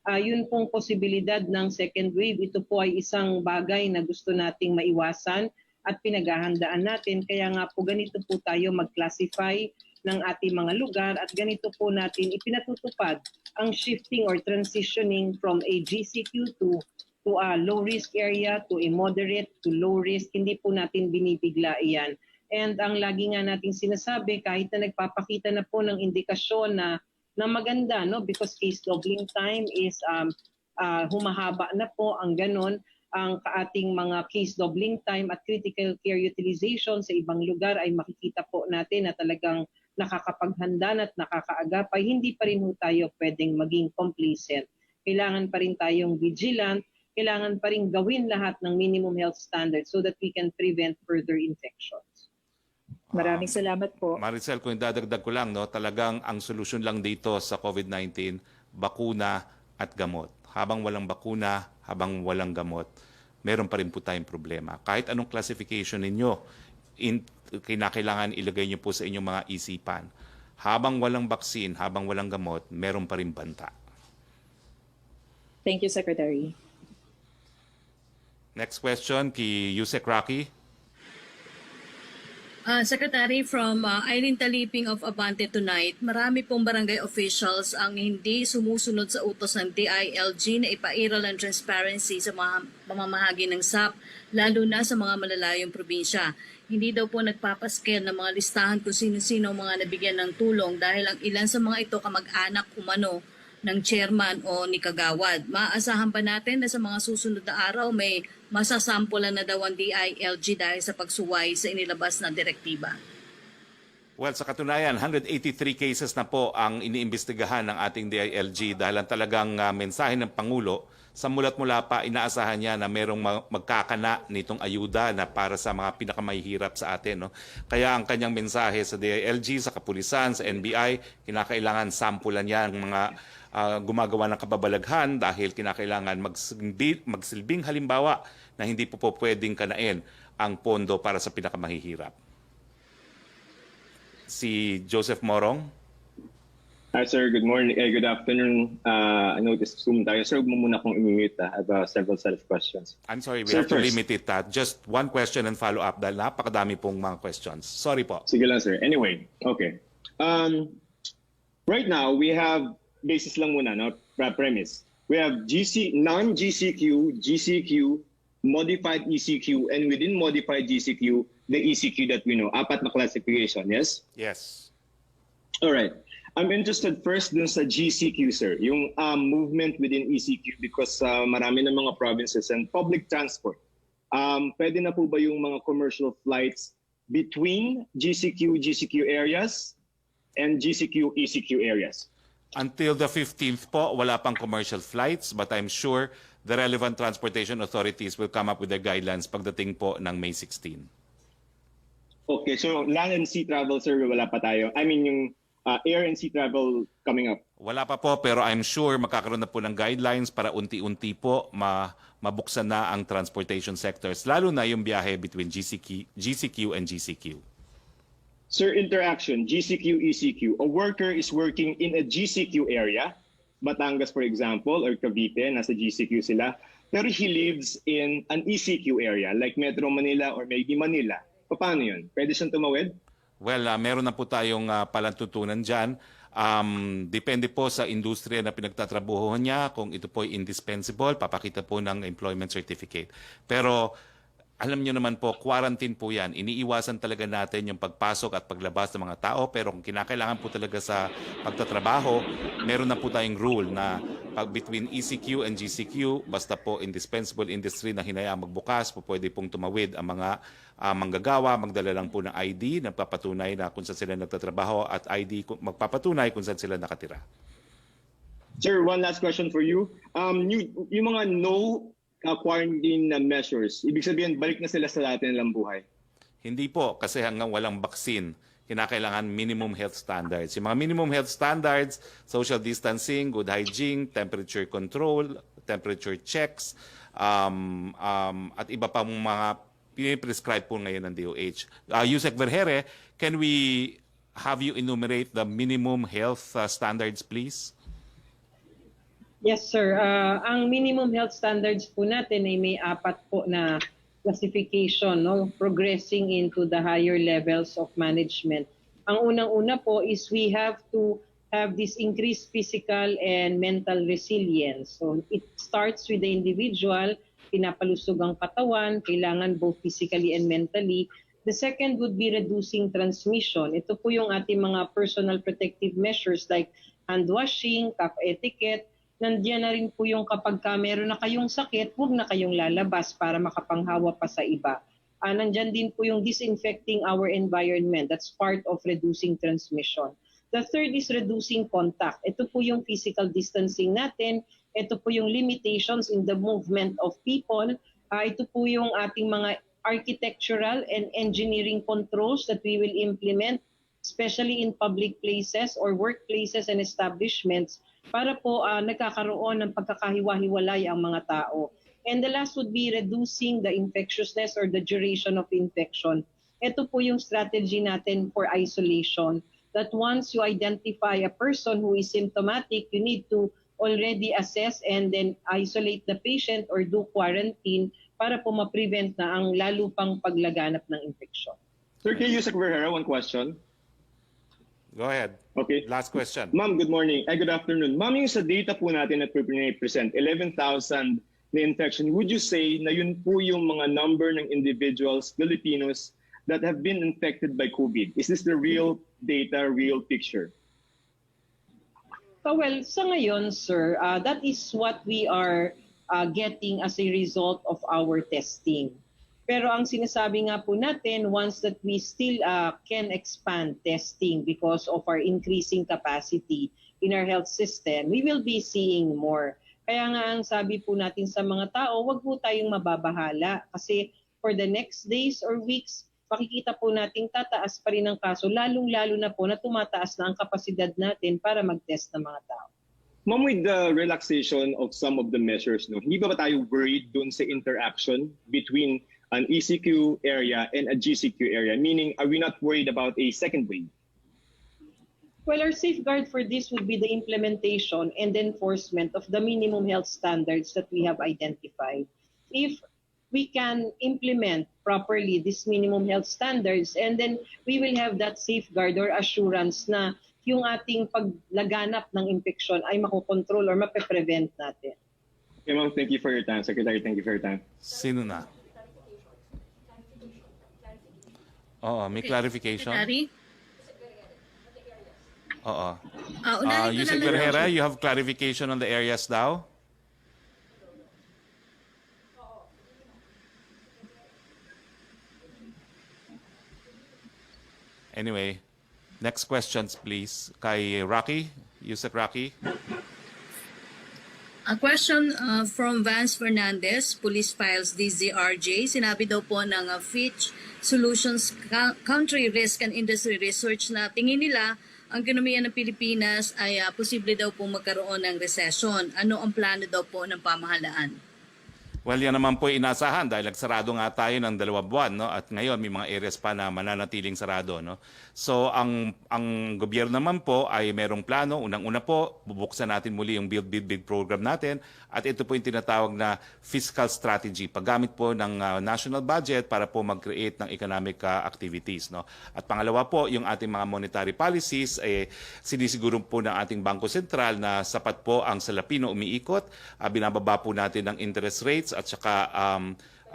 C: Yun pong posibilidad ng second wave, ito po ay isang bagay na gusto nating maiwasan at pinaghahandaan natin. Kaya nga po ganito po tayo mag-classify ng ating mga lugar at ganito po natin ipinatutupad ang shifting or transitioning from a GCQ to a low-risk area to a moderate to low-risk. Hindi po natin binibigla iyan. And ang lagi nga nating sinasabi, kahit na nagpapakita na po ng indikasyon na maganda, no, because case doubling time is humahaba na po ang ganon ang ating mga case doubling time at critical care utilization sa ibang lugar ay makikita po natin na talagang nakakapaghanda at nakakaagapay. Hindi pa rin tayo pwedeng maging complacent. Kailangan pa rin tayong vigilant, kailangan pa rin gawin lahat ng minimum health standards so that we can prevent further infections.
E: Maraming salamat po.
B: Maricel, kung dadagdag ko lang, no, talagang ang solusyon lang dito sa COVID-19, bakuna at gamot. Habang walang bakuna, habang walang gamot, meron pa rin po tayong problema. Kahit anong classification ninyo, kinakailangan ilagay nyo po sa inyong mga isipan. Habang walang vaccine, habang walang gamot, meron pa rin banta.
E: Thank you, Secretary.
B: Next question, kay Yusek Rocky.
F: Secretary, from Irene Taliping of Abante Tonight, marami pong barangay officials ang hindi sumusunod sa utos ng DILG na ipairal ang transparency sa mga pamamahagi ng SAP, lalo na sa mga malalayong probinsya. Hindi daw po nagpapaskil ng mga listahan kung sino-sino mga nabigyan ng tulong dahil ang ilan sa mga ito kamag-anak umano ng chairman o ni Kagawad. Maaasahan ba natin na sa mga susunod na araw may masasampulan na daw ang DILG dahil sa pagsuway sa inilabas na direktiba?
B: Well, sa katunayan, 183 cases na po ang iniimbestigahan ng ating DILG dahil ang talagang mensahe ng Pangulo, sa mulat mula pa inaasahan niya na merong magkakana nitong ayuda na para sa mga pinakamahihirap sa atin. No? Kaya ang kanyang mensahe sa DILG, sa kapulisan, sa NBI, kinakailangan sampulan niya ang mga gumagawa ng kababalaghan dahil kinakailangan magsilbing halimbawa na hindi po pwedeng kanain ang pondo para sa pinakamahihirap. Si Joseph Morong.
G: Hi sir, good morning, good afternoon. I noticed Zoom tayo. Sir, huwag mo muna akong i-mute. I have several set of questions.
B: I'm sorry, we
G: Sir,
B: have to
G: first.
B: limit it. Just one question and follow up dahil napakadami pong mga questions. Sorry po.
G: Sige lang sir. Anyway, okay. Right now, we have, basis lang muna, no? Premise. We have non-GCQ, GCQ, modified ECQ, and within modified GCQ, the ECQ that we know. Apat na classification, yes?
B: Yes.
G: All right. I'm interested first dun sa GCQ, sir. Yung movement within ECQ because marami ng mga provinces and public transport. Pwede na po ba yung mga commercial flights between GCQ, GCQ areas and GCQ, ECQ areas?
B: Until the 15th po, wala pang commercial flights but I'm sure the relevant transportation authorities will come up with their guidelines pagdating po ng May 16.
G: Okay, so land and sea travel, sir, wala pa tayo. I mean, yung air and sea travel coming up.
B: Wala pa po, pero I'm sure magkakaroon na po ng guidelines para unti-unti po mabuksan na ang transportation sectors, lalo na yung biyahe between GCQ and GCQ.
G: Sir, interaction, GCQ, ECQ. A worker is working in a GCQ area, Batangas for example, or Cavite, nasa GCQ sila. Pero he lives in an ECQ area, like Metro Manila or maybe Manila. Paano yun? Pwede siyang tumawid?
B: Well, meron na po tayong palantutunan dyan. Depende po sa industriya na pinagtatrabuhuhan niya. Kung ito po ay indispensable, papakita po ng employment certificate. Pero alam niyo naman po, quarantine po yan. Iniiwasan talaga natin yung pagpasok at paglabas ng mga tao. Pero kung kinakailangan po talaga sa pagtatrabaho, meron na po tayong rule na between ECQ and GCQ, basta po indispensable industry na hinayaang magbukas, po pwede pong tumawid ang mga manggagawa, magdala lang po ng ID, nagpapatunay na kung saan sila nagtatrabaho at ID magpapatunay kung saan sila nakatira.
G: Sir, one last question for you. Yung mga quarantine measures, ibig sabihin, balik na sila sa dati nilang buhay?
B: Hindi po, kasi hanggang walang vaccine, kinakailangan minimum health standards. Yung mga minimum health standards, social distancing, good hygiene, temperature control, temperature checks, at iba pang mga piniprescribe po ngayon ng DOH. Yusek Vergere, can we have you enumerate the minimum health standards, please?
C: Yes, sir. Ang minimum health standards po natin ay may 4 po na classification, no? Progressing into the higher levels of management. Ang unang-una po is we have to have this increased physical and mental resilience. So it starts with the individual, pinapalusog ang katawan, kailangan both physically and mentally. The second would be reducing transmission. Ito po yung ating mga personal protective measures like hand washing, cough etiquette. Nandiyan na rin po yung kapag meron na kayong sakit, huwag na kayong lalabas para makapanghawa pa sa iba. Nandiyan din po yung disinfecting our environment. That's part of reducing transmission. The third is reducing contact. Ito po yung physical distancing natin. Ito po yung limitations in the movement of people. Ito po yung ating mga architectural and engineering controls that we will implement, especially in public places or workplaces and establishments, para po nagkakaroon ng pagkakahiwa-hiwalay ang mga tao. And the last would be reducing the infectiousness or the duration of infection. Ito po yung strategy natin for isolation, that once you identify a person who is symptomatic, you need to already assess and then isolate the patient or do quarantine para po ma-prevent na ang lalo pang paglaganap ng infection.
G: Sir, can you, Yusek Vergara, one question?
B: Go ahead.
G: Okay.
B: Last question.
G: Ma'am, good morning. Good afternoon. Ma'am, yung sa data po natin at 11,000 na infection, would you say na yun po yung mga number ng individuals, Filipinos, that have been infected by COVID? Is this the real data, real picture?
C: Well, sa ngayon, sir, that is what we are getting as a result of our testing. Pero ang sinasabi nga po natin, once that we still can expand testing because of our increasing capacity in our health system, we will be seeing more. Kaya nga ang sabi po natin sa mga tao, wag po tayong mababahala kasi for the next days or weeks, makikita po nating tataas pa rin ang kaso, lalong-lalo na po na tumataas na ang kapasidad natin para mag-test ng mga tao.
G: Ma'am, with the relaxation of some of the measures, no, hindi ba tayo worried dun sa interaction between an ECQ area and a GCQ area? Meaning, are we not worried about a second wave?
C: Well, our safeguard for this would be the implementation and enforcement of the minimum health standards that we have identified. If we can implement properly these minimum health standards, and then we will have that safeguard or assurance na yung ating paglaganap ng infection ay makokontrol or mape-prevent natin.
G: Okay, ma'am, thank you for your time. Secretary, thank you for your time.
B: Sino na? Oo, may clarification.
F: Secretary?
B: Oo.
F: Unahin ko
B: Yusek
F: na lang.
B: Vergera, you have clarification on the areas daw? Anyway, next questions please. Kay Rocky, Yusek Rocky.
F: A question from Vance Fernandez, Police Files DZRJ. Sinabi daw po ng Fitch Solutions Country Risk and Industry Research na tingin nila ang ekonomiya ng Pilipinas ay posible daw po magkaroon ng recession. Ano ang plano daw po ng pamahalaan?
B: Well, yan naman po inaasahan dahil nagsarado nga tayo ng 2 buwan, no? At ngayon may mga areas pa na mananatiling sarado, no? So ang gobyerno naman po ay merong plano. Unang-una po, bubuksan natin muli yung Build Big program natin at ito po yung tinatawag na fiscal strategy, paggamit po ng national budget para po mag-create ng economic activities, no? At pangalawa po, yung ating mga monetary policies sinisiguro po ng ating Bangko Sentral na sapat po ang salapi na umiikot, binababa po natin ang interest rates at saka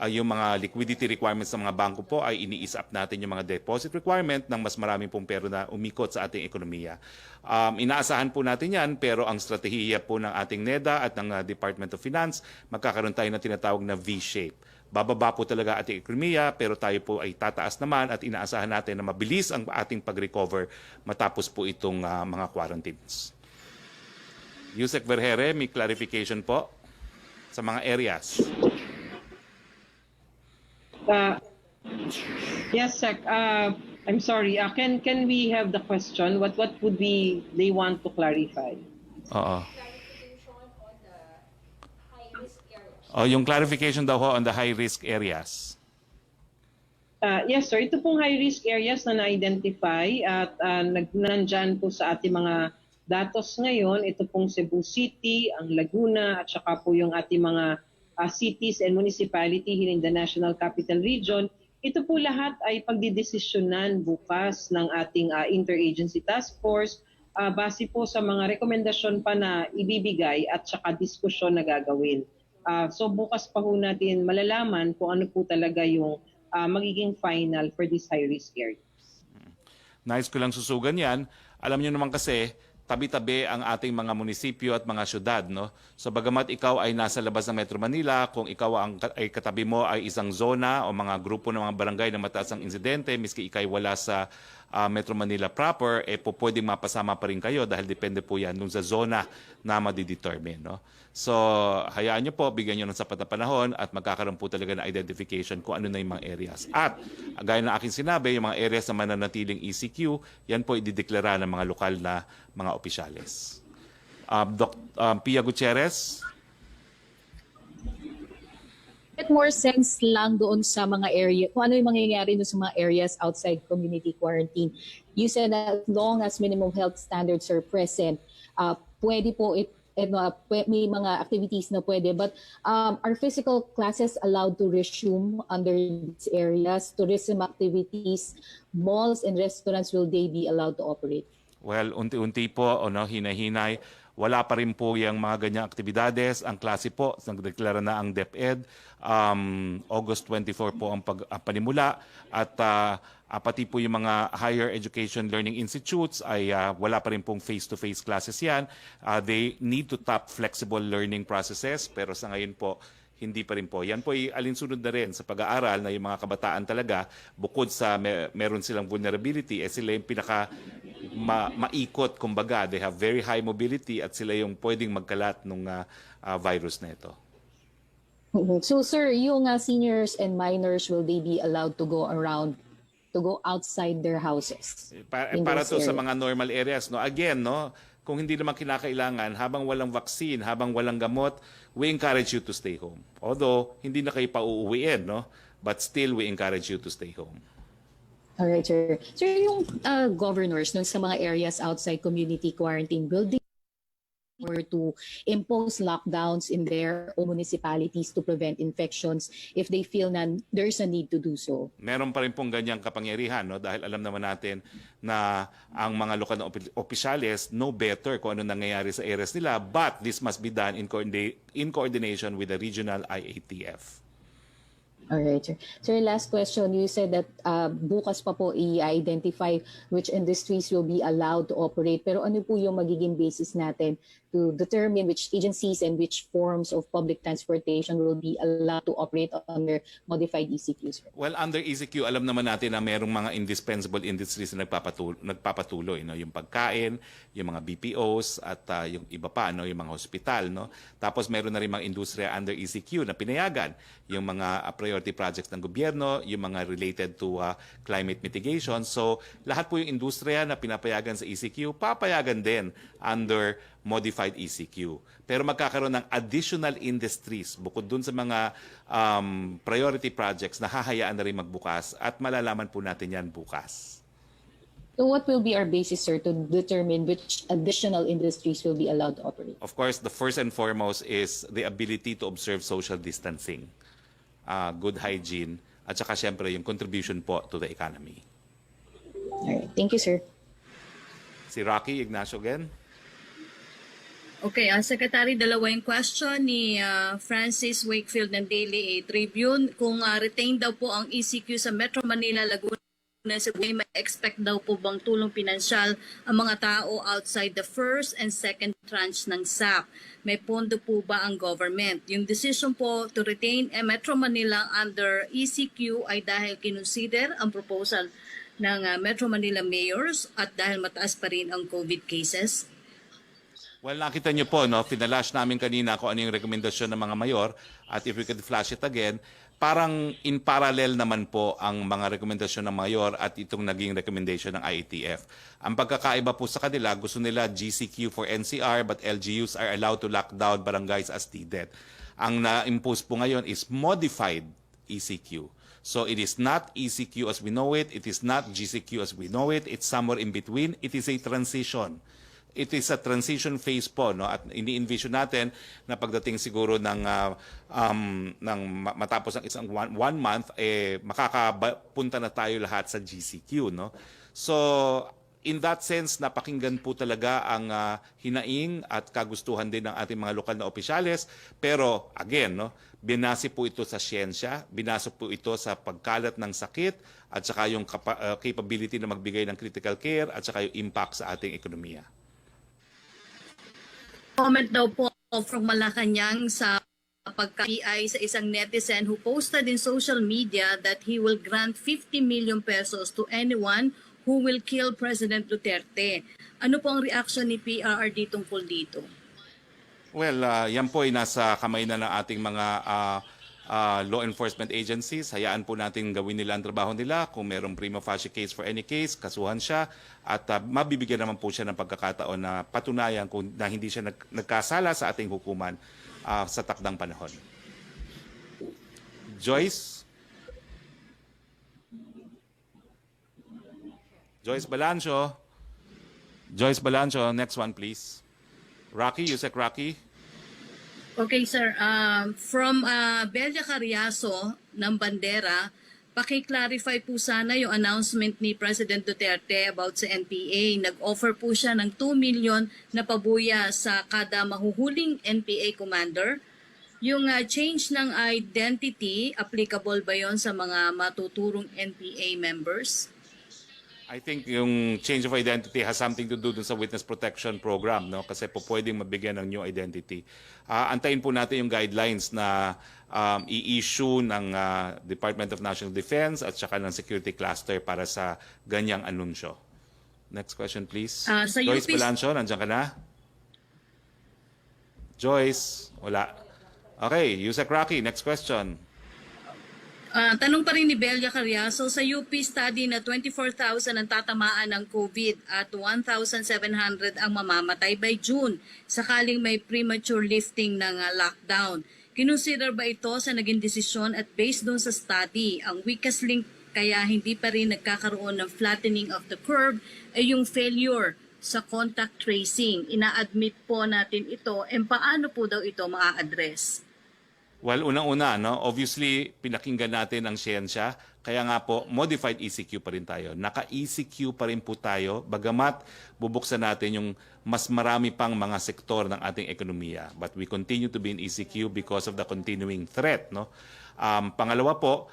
B: yung mga liquidity requirements ng mga bangko po ay ini-ease up natin yung mga deposit requirement ng mas maraming pong pera na umikot sa ating ekonomiya. Inaasahan po natin yan pero ang strategiya po ng ating NEDA at ng Department of Finance, magkakaroon tayo ng tinatawag na V-shape. Bababa po talaga ating ekonomiya pero tayo po ay tataas naman at inaasahan natin na mabilis ang ating pag-recover matapos po itong mga quarantines. Yusek Vergere, may clarification po sa mga areas.
C: Yes, Sec. I'm sorry. Can we have the question? What would be they want to clarify?
B: Oo. Yung clarification daw ho on the high-risk areas.
C: Yes, sir. Ito pong high-risk areas na na-identify at nandyan po sa ating mga datos ngayon. Ito pong Cebu City, ang Laguna, at saka po yung ating mga cities and municipality here in the National Capital Region. Ito po lahat ay pagdidesisyonan bukas ng ating interagency task force base po sa mga rekomendasyon pa na ibibigay at saka diskusyon na gagawin. So bukas pa po natin malalaman kung ano po talaga yung magiging final for this high-risk area.
B: Nice ko lang susugan yan. Alam niyo naman kasi, tabi-tabi ang ating mga munisipyo at mga syudad, no? So bagamat ikaw ay nasa labas ng Metro Manila, kung ikaw ay katabi mo ay isang zona o mga grupo ng mga barangay na mataas ang insidente, miski ikay wala sa Metro Manila proper, po pwedeng mapasama pa rin kayo dahil depende po yan dun sa zona na madidetermine, no? So hayaan nyo po, bigyan nyo ng sapat na panahon at magkakaroon po talaga na identification kung ano na yung mga areas. At gaya ng aking sinabi, yung mga areas na mananatiling ECQ, yan po idideklara ng mga lokal na mga opisyales. Pia Gutierrez?
E: Get more sense lang doon sa mga area, kung ano yung mangyayari doon sa mga areas outside community quarantine. You said that as long as minimum health standards are present, pwede po may mga activities na pwede. But are physical classes allowed to resume under these areas? Tourism activities, malls and restaurants, will they be allowed to operate?
B: Well, unti-unti po, hinahinay. Wala pa rin po yung mga ganyang aktibidades. Ang klase po, nagdeklara na ang DepEd. August 24 po ang panimula. At pati po yung mga higher education learning institutes ay wala pa rin pong face-to-face classes yan. They need to tap flexible learning processes. Pero sa ngayon po, hindi pa rin po. Yan po ay alinsunod na rin sa pag-aaral na yung mga kabataan talaga, bukod sa meron silang vulnerability, sila yung pinaka maikot, kumbaga. They have very high mobility at sila yung pwedeng magkalat ng virus na ito.
E: So sir, yung seniors and minors, will they be allowed to go outside their houses?
B: Para to sa mga normal areas, no? Again, no, kung hindi naman kinakailangan, habang walang vaccine, habang walang gamot, we encourage you to stay home. Although hindi na kayo pauuwiin, no? But still we encourage you to stay home.
E: All right, sir. Sir, yung governors sa mga areas outside community quarantine, will they or to impose lockdowns in their own municipalities to prevent infections if they feel na there's a need to do so?
B: Meron pa rin pong ganyang kapangyarihan, no? Dahil alam naman natin na ang mga lokal na opisyales know better kung ano nangyayari sa areas nila, but this must be done in coordination with the regional IATF.
H: All right, sir. Sir, last question. You said that bukas pa po i-identify which industries will be allowed to operate. Pero ano po yung magiging basis natin to determine which agencies and which forms of public transportation will be allowed to operate under modified ECQ, sir?
B: Well, under ECQ, alam naman natin na merong mga indispensable industries na nagpapatuloy. No? Yung pagkain, yung mga BPOs, at yung iba pa, no? Yung mga hospital. No? Tapos meron na rin mga industriya under ECQ na pinayagan. Yung mga priority projects ng gobyerno, yung mga related to climate mitigation. So, lahat po yung industriya na pinapayagan sa ECQ, papayagan din under modified ECQ. Pero magkakaroon ng additional industries bukod dun sa mga priority projects na hahayaan na rin magbukas at malalaman po natin yan bukas.
H: So what will be our basis, sir, to determine which additional industries will be allowed to operate?
B: Of course, the first and foremost is the ability to observe social distancing, good hygiene, at saka syempre yung contribution po to the economy.
H: All right. Thank you, sir.
B: Si Rocky Ignacio again.
F: Okay, Secretary, dalawa yung question ni Francis Wakefield ng Daily Tribune. Kung retain daw po ang ECQ sa Metro Manila, Laguna, Cebu, may expect daw po bang tulong pinansyal ang mga tao outside the first and second tranche ng SAP? May pondo po ba ang government? Yung decision po to retain Metro Manila under ECQ ay dahil kinonsider ang proposal ng Metro Manila mayors at dahil mataas pa rin ang COVID cases?
B: Well, nakita niyo po, no, finalash namin kanina kung ano yung rekomendasyon ng mga mayor at if we could flash it again, parang in parallel naman po ang mga rekomendasyon ng mayor at itong naging recommendation ng IATF. Ang pagkakaiba po sa kanila, gusto nila GCQ for NCR but LGUs are allowed to lock down barangays as needed. Ang na-impose po ngayon is modified ECQ. So it is not ECQ as we know it, it is not GCQ as we know it, it's somewhere in between, it is a transition. It is a transition phase po, no? At ini-envision natin na pagdating siguro ng matapos ng isang one month, makakapunta na tayo lahat sa GCQ, no? So, in that sense, napakinggan po talaga ang hinaing at kagustuhan din ng ating mga lokal na opisyales. Pero, again, no, binase po ito sa siyensya, binase po ito sa pagkalat ng sakit, at saka yung capability na magbigay ng critical care, at saka yung impact sa ating ekonomiya.
F: Comment daw po from Malacanang sa pagka-PI sa isang netizen who posted in social media that he will grant 50 million pesos to anyone who will kill President Duterte. Ano po ang reaction ni PRRD tungkol dito?
B: Well, yan po ay nasa kamay na ng ating mga law enforcement agencies. Hayaan po natin gawin nila ang trabaho nila. Kung mayroong prima facie case for any case, kasuhan siya. At mabibigyan naman po siya ng pagkakataon na patunayan kung na hindi siya nagkasala sa ating hukuman sa takdang panahon. Joyce? Joyce Balancho? Joyce Balancho, next one please. Rocky, Yusek Rocky?
F: Okay, sir. From Belia Carriazo ng Bandera, paki-clarify po sana yung announcement ni President Duterte about sa NPA. Nag-offer po siya ng 2 million na pabuya sa kada mahuhuling NPA commander. Yung change ng identity, applicable ba yon sa mga matuturong NPA members?
B: I think yung change of identity has something to do dun sa witness protection program, no? Kasi po pwedeng mabigyan ng new identity. Antayin po natin yung guidelines na i-issue ng Department of National Defense at saka ng Security Cluster para sa ganyang anunsyo. Next question, please.
F: Sa
B: Joyce
F: UP
B: Balancho, nandiyan ka na? Joyce, wala. Okay, Yusek Rocky, next question.
F: Tanong pa rin ni Belia Carriazo, sa UP study na 24,000 ang tatamaan ng COVID at 1,700 ang mamamatay by June sakaling may premature lifting ng lockdown. Kinonsider ba ito sa naging desisyon at based doon sa study, ang weakest link kaya hindi pa rin nagkakaroon ng flattening of the curve ay yung failure sa contact tracing. Ina-admit po natin ito and paano po daw ito maa-address?
B: Well, unang-una, no? Obviously, pinakinggan natin ang siyensya Kaya nga po, modified ECQ pa rin tayo. Naka-ECQ pa rin po tayo, bagamat bubuksan natin yung mas marami pang mga sektor ng ating ekonomiya. But we continue to be in ECQ because of the continuing threat. No? Pangalawa po,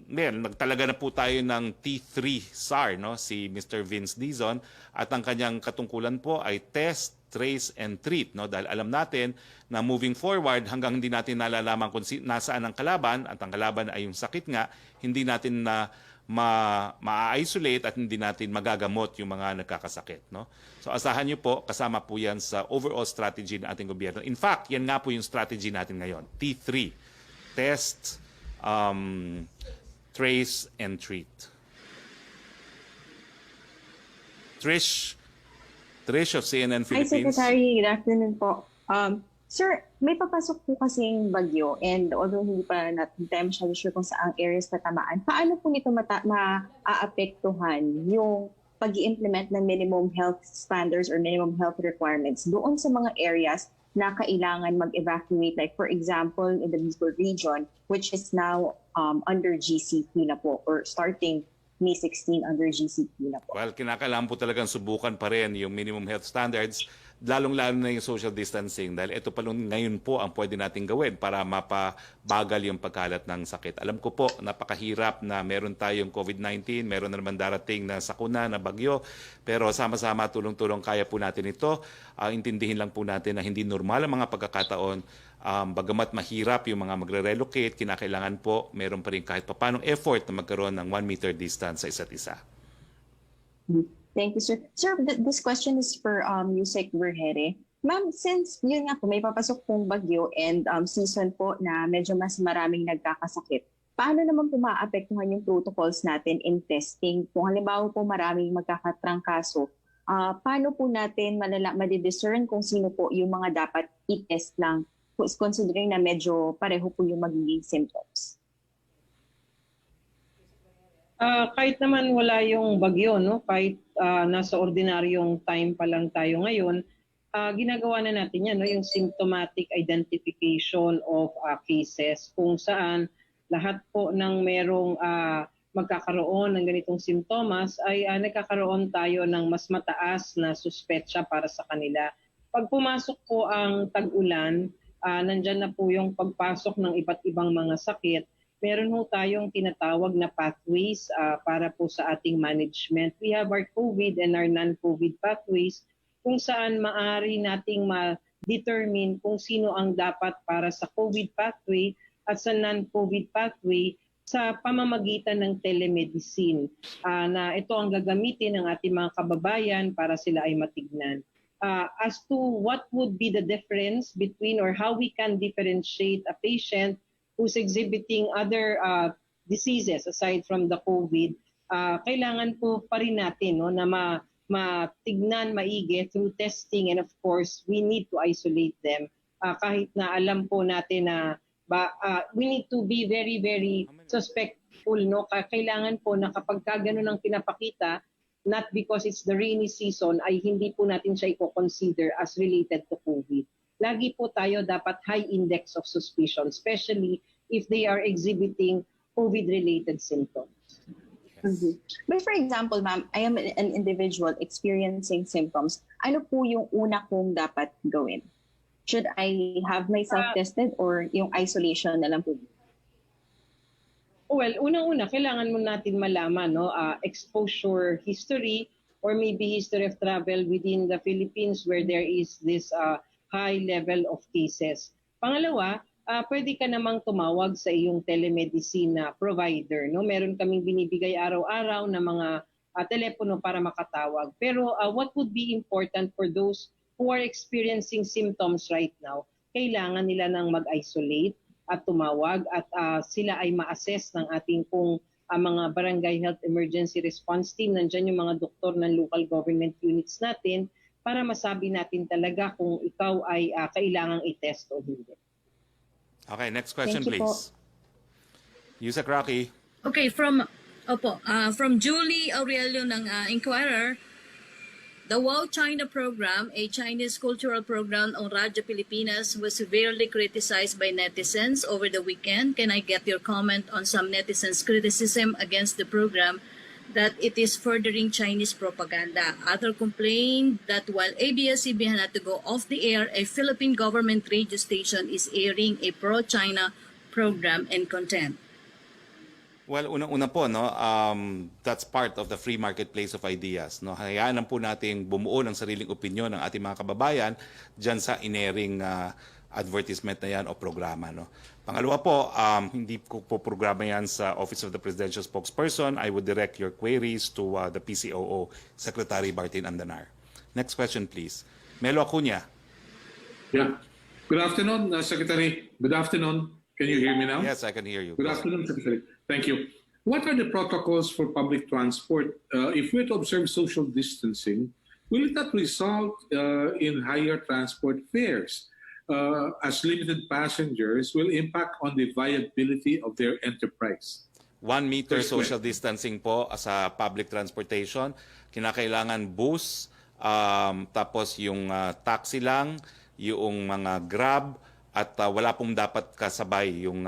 B: nagtalaga na po tayo ng T3 SAR, no? Si Mr. Vince Dizon, at ang kanyang katungkulan po ay test, trace, and treat. No? Dahil alam natin na moving forward, hanggang hindi natin nalalaman kung nasaan ang kalaban, at ang kalaban ay yung sakit nga, hindi natin na ma-isolate at hindi natin magagamot yung mga nagkakasakit. No? So asahan niyo po, kasama po yan sa overall strategy ng ating gobyerno. In fact, yan nga po yung strategy natin ngayon. T3, test, trace, and treat. Trish of CNN
I: Hi,
B: Philippines.
I: Secretary. Good afternoon po. Sir, may papasok po kasing bagyo and although hindi pa natin tayo masyado sure kung saang areas tatamaan, paano po nito maaapektuhan yung pag-i-implement ng minimum health standards or minimum health requirements doon sa mga areas na kailangan mag-evacuate, like for example in the Bicol region, which is now under GCQ na po, or starting May 16 under GCQ na po.
B: Well, kinakailangan po talagang subukan pa rin yung minimum health standards, lalong-lalo na yung social distancing, dahil ito pa ngayon po ang pwede natin gawin para mapabagal yung pagkalat ng sakit. Alam ko po, napakahirap na meron tayong COVID-19, meron na naman darating na sakuna, na bagyo, pero sama-sama, tulong-tulong, kaya po natin ito. Intindihin lang po natin na hindi normal ang mga pagkakataon. Bagamat mahirap yung mga magre-relocate, kinakailangan po meron pa rin kahit papanong effort na magkaroon ng 1 meter distance sa isa't isa.
I: Thank you, sir. Sir, this question is for Yusek Vergere. Ma'am, since yun nga po, may papasok pong bagyo and season po na medyo mas maraming nagkakasakit, paano naman po maapektuhan yung protocols natin in testing? Kung halimbawa po maraming magkakatrangkaso, paano po natin madidiscern kung sino po yung mga dapat i-test lang, considering na medyo pareho po yung magiging symptoms?
C: Kahit naman wala yung bagyo, no? Kahit nasa ordinaryong time pa lang tayo ngayon, ginagawa na natin yan, no? Yung symptomatic identification of cases, kung saan lahat po ng merong magkakaroon ng ganitong simptomas ay nagkakaroon tayo ng mas mataas na suspetsya para sa kanila. Pag pumasok po ang tag-ulan, nandyan na po yung pagpasok ng iba't ibang mga sakit. Meron ho tayong tinatawag na pathways para po sa ating management. We have our COVID and our non-COVID pathways kung saan maaari nating ma-determine kung sino ang dapat para sa COVID pathway at sa non-COVID pathway sa pamamagitan ng telemedicine na ito ang gagamitin ng ating mga kababayan para sila ay matignan. As to what would be the difference between or how we can differentiate a patient who's exhibiting other diseases aside from the COVID, kailangan po pa rin natin no, na matignan maigi through testing, and of course, we need to isolate them. Kahit na alam po natin na we need to be very, very suspectful. No? Kailangan po na kapag gano'n ang pinapakita, not because it's the rainy season, ay hindi po natin siya i-consider as related to COVID. Lagi po tayo dapat high index of suspicion, especially if they are exhibiting COVID-related symptoms.
I: Mm-hmm. But for example, ma'am, I am an individual experiencing symptoms. Ano po yung una kong dapat gawin? Should I have myself tested or yung isolation na lang po?
C: Well, unang-una, kailangan mo natin malaman exposure history or maybe history of travel within the Philippines where there is this high level of cases. Pangalawa, pwede ka namang tumawag sa iyong telemedicine provider. No? Meron kaming binibigay araw-araw na mga telepono para makatawag. Pero what would be important for those who are experiencing symptoms right now, kailangan nila nang mag-isolate at tumawag at sila ay ma-assess ng ating mga barangay health emergency response team. Nandiyan yung mga doktor ng local government units natin para masabi natin talaga kung ikaw ay kailangang i-test o hindi.
B: Okay, next question please. Yusek Rocky.
F: Okay, from Julie Aurelio ng Inquirer, The Wow China program, a Chinese cultural program on Radyo Pilipinas, was severely criticized by netizens over the weekend. Can I get your comment on some netizens' criticism against the program that it is furthering Chinese propaganda? Others complained that while ABS-CBN had to go off the air, a Philippine government radio station is airing a pro-China program and content.
B: Well, una po, no, that's part of the free marketplace of ideas. No? Hayaan lang po natin bumuo ng sariling opinyon ng ating mga kababayan dyan sa inering advertisement na yan o programa. No? Pangalawa po, hindi ko po programa yan sa Office of the Presidential Spokesperson. I would direct your queries to the PCOO, Secretary Martin Andanar. Next question, please. Melo Acuña.
J: Yeah. Good afternoon, Secretary. Good afternoon. Can you hear me now?
B: Yes, I can hear you.
J: Good afternoon, Secretary. Thank you. What are the protocols for public transport? If we're to observe social distancing, will that result in higher transport fares as limited passengers will impact on the viability of their enterprise?
B: 1 meter social distancing po sa public transportation. Kinakailangan bus, tapos yung taxi lang, yung mga Grab, at wala pong dapat kasabay yung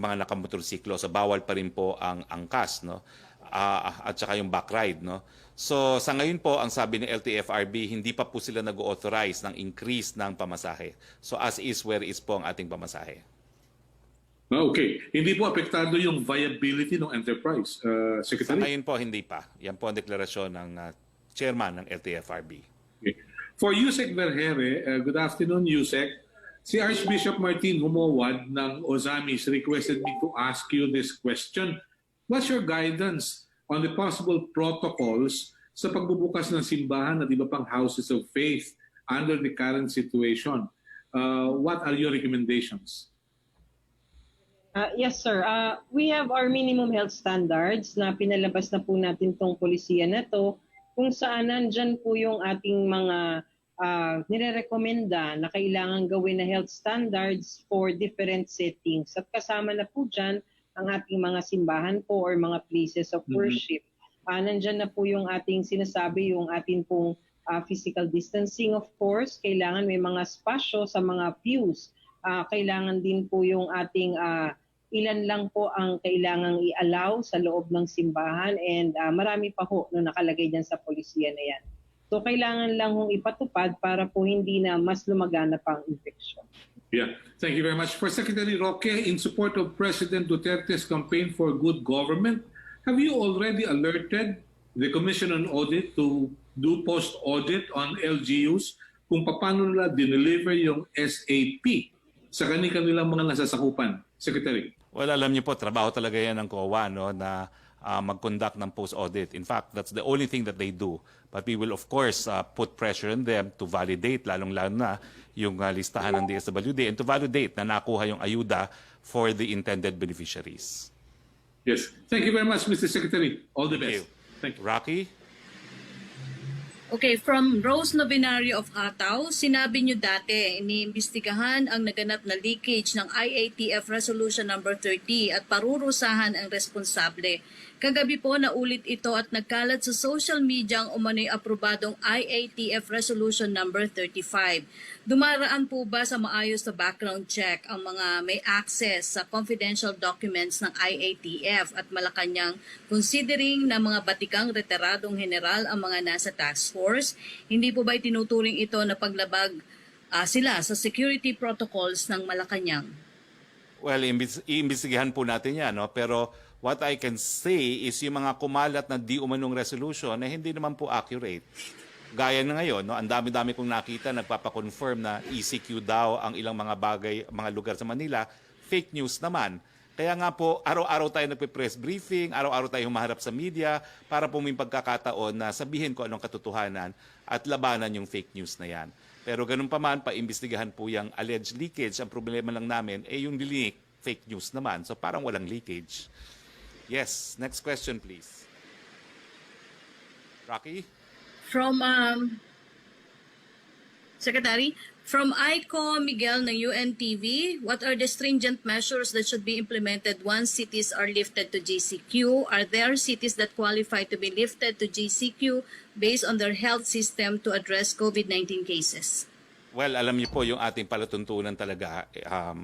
B: mga nakamotorsiklo. So bawal pa rin po ang angkas, no? At saka yung back ride, no? So sa ngayon po, ang sabi ni LTFRB, hindi pa po sila nag-authorize ng increase ng pamasahe. So as is, where is po ang ating pamasahe.
J: Okay. Hindi po apektado yung viability ng enterprise, Secretary?
B: Sa ngayon po, hindi pa. Yan po ang deklarasyon ng chairman ng LTFRB.
J: Okay. For Yusek Vergere, good afternoon, Yusek. Si Archbishop Martin Humowad ng Ozamis requested me to ask you this question. What's your guidance on the possible protocols sa pagbubukas ng simbahan at iba pang houses of faith under the current situation? What are your recommendations?
C: Yes, sir. We have our minimum health standards na pinalabas na po natin tong polisiya na to, kung saan nandyan po yung ating mga nirerekomenda na kailangan gawin na health standards for different settings. At kasama na po dyan ang ating mga simbahan po or mga places of worship. Nandyan na po yung ating sinasabi, yung ating pong physical distancing, of course. Kailangan may mga spasyo sa mga pews. Kailangan din po yung ating ilan lang po ang kailangang i-allow sa loob ng simbahan, and marami pa ho no nakalagay dyan sa polisiya na yan. So kailangan lang hong ipatupad para po hindi na mas lumagana pa ang infection.
J: Yeah, thank you very much. For Secretary Roque, in support of President Duterte's campaign for good government, have you already alerted the Commission on Audit to do post-audit on LGUs kung paano nila dineliver yung SAP sa kanilang mga nasasakupan? Secretary.
B: Well, alam niyo po, trabaho talaga yan ng COA, no, na mag-conduct ng post-audit. In fact, that's the only thing that they do. But we will, of course, put pressure on them to validate, lalong-lalo na yung listahan ng DSWD, and to validate na nakuha yung ayuda for the intended beneficiaries.
J: Yes. Thank you very much, Mr. Secretary. All the best. Thank you.
B: Rocky?
F: Okay, from Rose Novinario of Hataw, sinabi nyo dati, iniimbestigahan ang naganap na leakage ng IATF Resolution number 30 at parurusahan ang responsable. Kagabi po naulit ito at nagkalat sa social media ang umano'y aprobadong IATF Resolution number 35. Dumaraan po ba sa maayos na background check ang mga may access sa confidential documents ng IATF at Malacanang, considering na mga batikang retiradong general ang mga nasa task force? Hindi po ba tinuturing ito na paglabag sila sa security protocols ng Malacanang?
B: Well, iimbestigahan po natin yan, no? Pero what I can say is yung mga kumalat na di umanong resolution na hindi naman po accurate. Gaya na ngayon, no, ang dami-dami kong nakita nagpapakonfirm na ECQ daw ang ilang mga bagay, mga lugar sa Manila, fake news naman. Kaya nga po, araw-araw tayo nagpe-press briefing, araw-araw tayo humaharap sa media para po may pagkakataon na sabihin ko anong katotohanan at labanan yung fake news na yan. Pero ganun pa man, paimbestigahan po yung alleged leakage. Ang problema lang namin, yung leak, fake news naman. So parang walang leakage. Yes, next question please. Rocky?
F: From Secretary, from Aiko Miguel ng UNTV, what are the stringent measures that should be implemented once cities are lifted to GCQ? Are there cities that qualify to be lifted to GCQ based on their health system to address COVID-19 cases?
B: Well, alam niyo po, yung ating palatuntunan talaga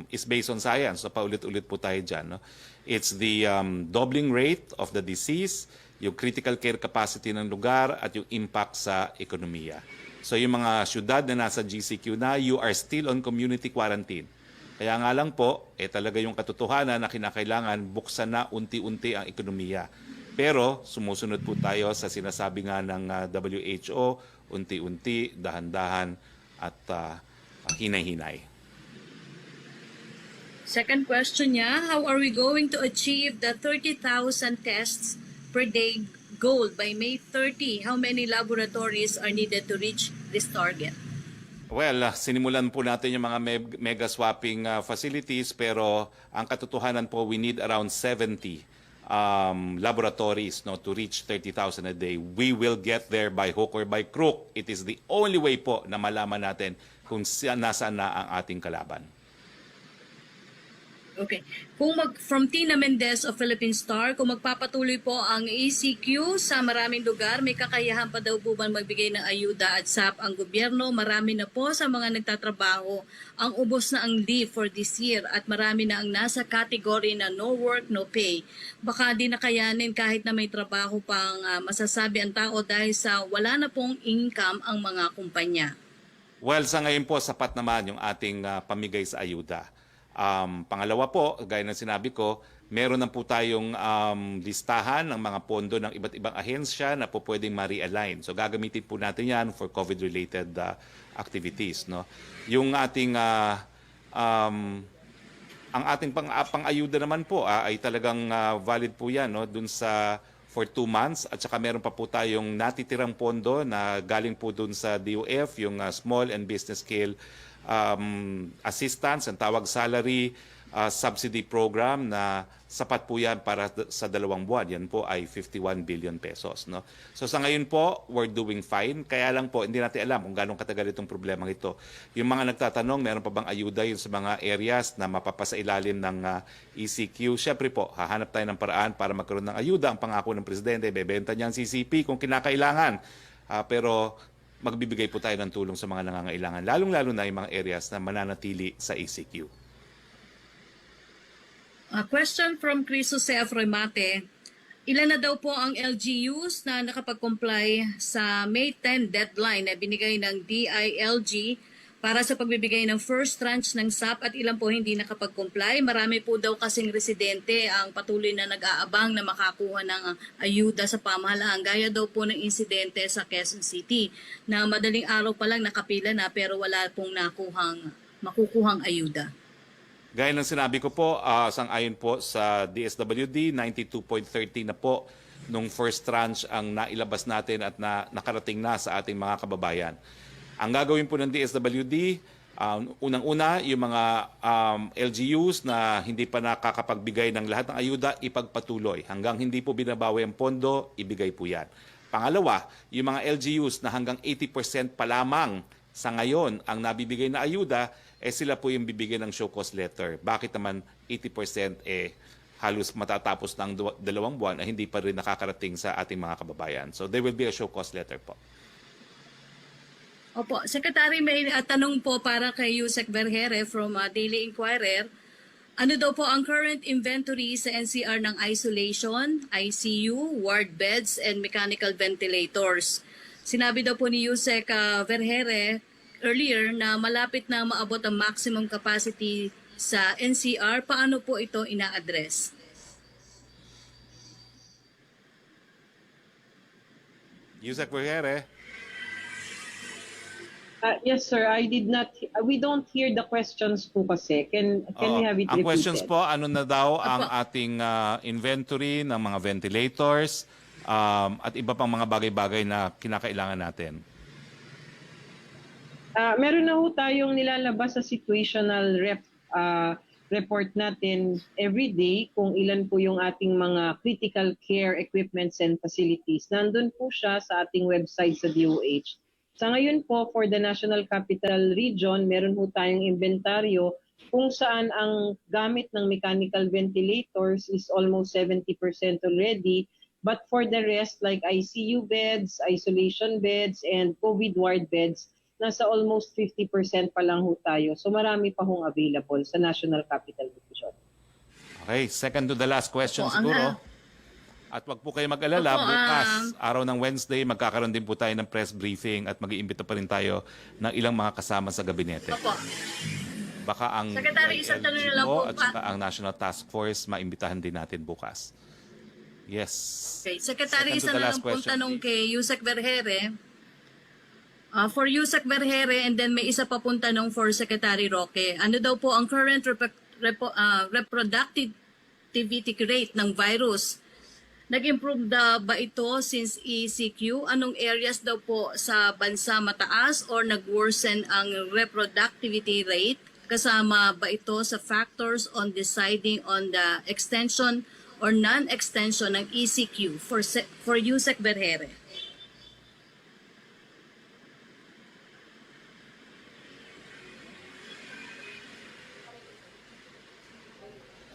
B: is based on science. So paulit-ulit po tayo dyan. No? It's the doubling rate of the disease, yung critical care capacity ng lugar, at yung impact sa ekonomiya. So yung mga syudad na nasa GCQ na, you are still on community quarantine. Kaya nga lang po, talaga yung katotohanan na kinakailangan buksan na unti-unti ang ekonomiya. Pero sumusunod po tayo sa sinasabi nga ng WHO, unti-unti, dahan-dahan, at hinay-hinay.
F: Second question niya, how are we going to achieve the 30,000 tests per day goal by May 30? How many laboratories are needed to reach this target?
B: Well, sinimulan po natin yung mga mega swapping facilities, pero ang katotohanan po, we need around 70 laboratories to reach 30,000 a day. We will get there by hook or by crook. It is the only way po na malaman natin kung nasaan na ang ating kalaban.
F: Okay. From Tina Mendez of Philippine Star, kung magpapatuloy po ang ECQ sa maraming lugar, may kakayahan pa daw po ba magbigay ng ayuda at SAP ang gobyerno? Marami na po sa mga nagtatrabaho ang ubos na ang leave for this year at marami na ang nasa category na no work, no pay. Baka di nakayanin kahit na may trabaho pang masasabi ang tao dahil sa wala na pong income ang mga kumpanya.
B: Well, sa ngayon po, sapat naman yung ating pamigay sa ayuda. Pangalawa po, gaya ng sinabi ko, meron na po tayong listahan ng mga pondo ng iba't ibang ahensya na po pwedeng ma-realign. So gagamitin po natin yan for COVID-related activities. No? Yung ating, ang ating pang-ayuda naman po ay talagang valid po yan, no? Dun sa for 2 months, at saka meron pa po tayong natitirang pondo na galing po dun sa DOF, yung Small and Business Scale Assistance, ang tawag salary subsidy program, na sapat po yan para sa 2 buwan. Yan po ay 51 billion pesos. No? So sa ngayon po, we're doing fine. Kaya lang po, hindi natin alam kung gano'ng katagal itong problema ito. Yung mga nagtatanong, meron pa bang ayuda yun sa mga areas na mapapasailalim ng ECQ? Siyempre po, hahanap tayo ng paraan para magkaroon ng ayuda. Ang pangako ng Presidente, bebenta niya ang CCP kung kinakailangan. Pero magbibigay po tayo ng tulong sa mga nangangailangan, lalong-lalo na yung mga areas na mananatili sa ECQ.
F: A question from Chris Jose Remate. Ilan na daw po ang LGUs na nakapag-comply sa May 10 deadline na binigay ng DILG para sa pagbibigay ng first tranche ng SAP, at ilan po hindi nakapag-comply? Marami po daw kasing residente ang patuloy na nag-aabang na makakuha ng ayuda sa pamahalaan. Gaya daw po ng insidente sa Quezon City na madaling araw pa lang nakapila na pero wala pong makukuhang ayuda.
B: Gaya ng sinabi ko po, sang-ayon po sa DSWD, 92.30 na po nung first tranche ang nailabas natin at nakarating na sa ating mga kababayan. Ang gagawin po ng DSWD, unang-una, yung mga LGUs na hindi pa nakakapagbigay ng lahat ng ayuda, ipagpatuloy. Hanggang hindi po binabawi ang pondo, ibigay po yan. Pangalawa, yung mga LGUs na hanggang 80% pa lamang sa ngayon ang nabibigay na ayuda, sila po yung bibigyan ng show cause letter. Bakit naman 80% halos matatapos ng 2 buwan hindi pa rin nakakarating sa ating mga kababayan? So there will be a show cause letter po.
F: Opo, Secretary, may tanong po para kay Yusek Vergere from Daily Inquirer. Ano daw po ang current inventory sa NCR ng isolation, ICU, ward beds, and mechanical ventilators? Sinabi daw po ni Yusek Vergere earlier na malapit na maabot ang maximum capacity sa NCR. Paano po ito ina-address?
B: Yusek Vergere.
C: Yes, sir. We don't hear the questions po kasi. Can we have it repeated?
B: Ang questions po, ano na daw ang ating inventory ng mga ventilators at iba pang mga bagay-bagay na kinakailangan natin?
C: Meron na ho tayong nilalabas sa situational report natin every day kung ilan po yung ating mga critical care equipments and facilities. Nandun po siya sa ating website sa DOH. Sa ngayon po, for the National Capital Region, meron po tayong inventaryo kung saan ang gamit ng mechanical ventilators is almost 70% already. But for the rest, like ICU beds, isolation beds, and COVID ward beds, nasa almost 50% pa lang ho tayo. So marami pa hong available sa National Capital Division.
B: Okay, second to the last question
F: Opo,
B: siguro. At wag po kayo mag-alala,
F: Opo,
B: bukas, araw ng Wednesday, magkakaroon din po tayo ng press briefing at mag-iimbita pa rin tayo ng ilang mga kasama sa gabinete.
F: Opo.
B: Baka ang
F: Secretary, isang tanong na lang po
B: at saka ang National Task Force, maimbitahan din natin bukas. Yes.
F: Okay, Secretary,
B: Second to
F: isa
B: the
F: na
B: last
F: lang pong
B: question,
F: tanong
B: please.
F: kay Yusek Vergere. For Yusek Vergere, and then may isa pa pong tanong for Secretary Roque. Ano daw po ang current reproductivity rate ng virus? Nag-improve ba ito since ECQ? Anong areas daw po sa bansa mataas or nag-worsen ang reproductivity rate? Kasama ba ito sa factors on deciding on the extension or non-extension ng ECQ for Yusek Vergere?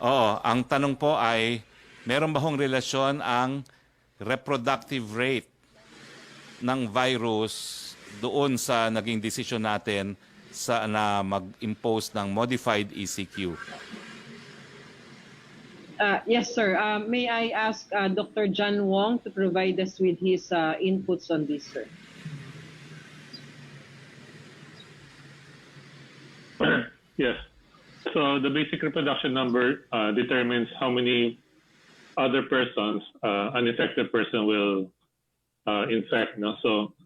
B: Oo, ang tanong po ay, meron ba hong relasyon ang reproductive rate ng virus doon sa naging desisyon natin na mag-impose ng modified ECQ?
C: Yes, sir. May I ask Dr. John Wong to provide us with his inputs on this, sir?
D: Yes. So the basic reproduction number determines how many other persons an infected person will infect. No? So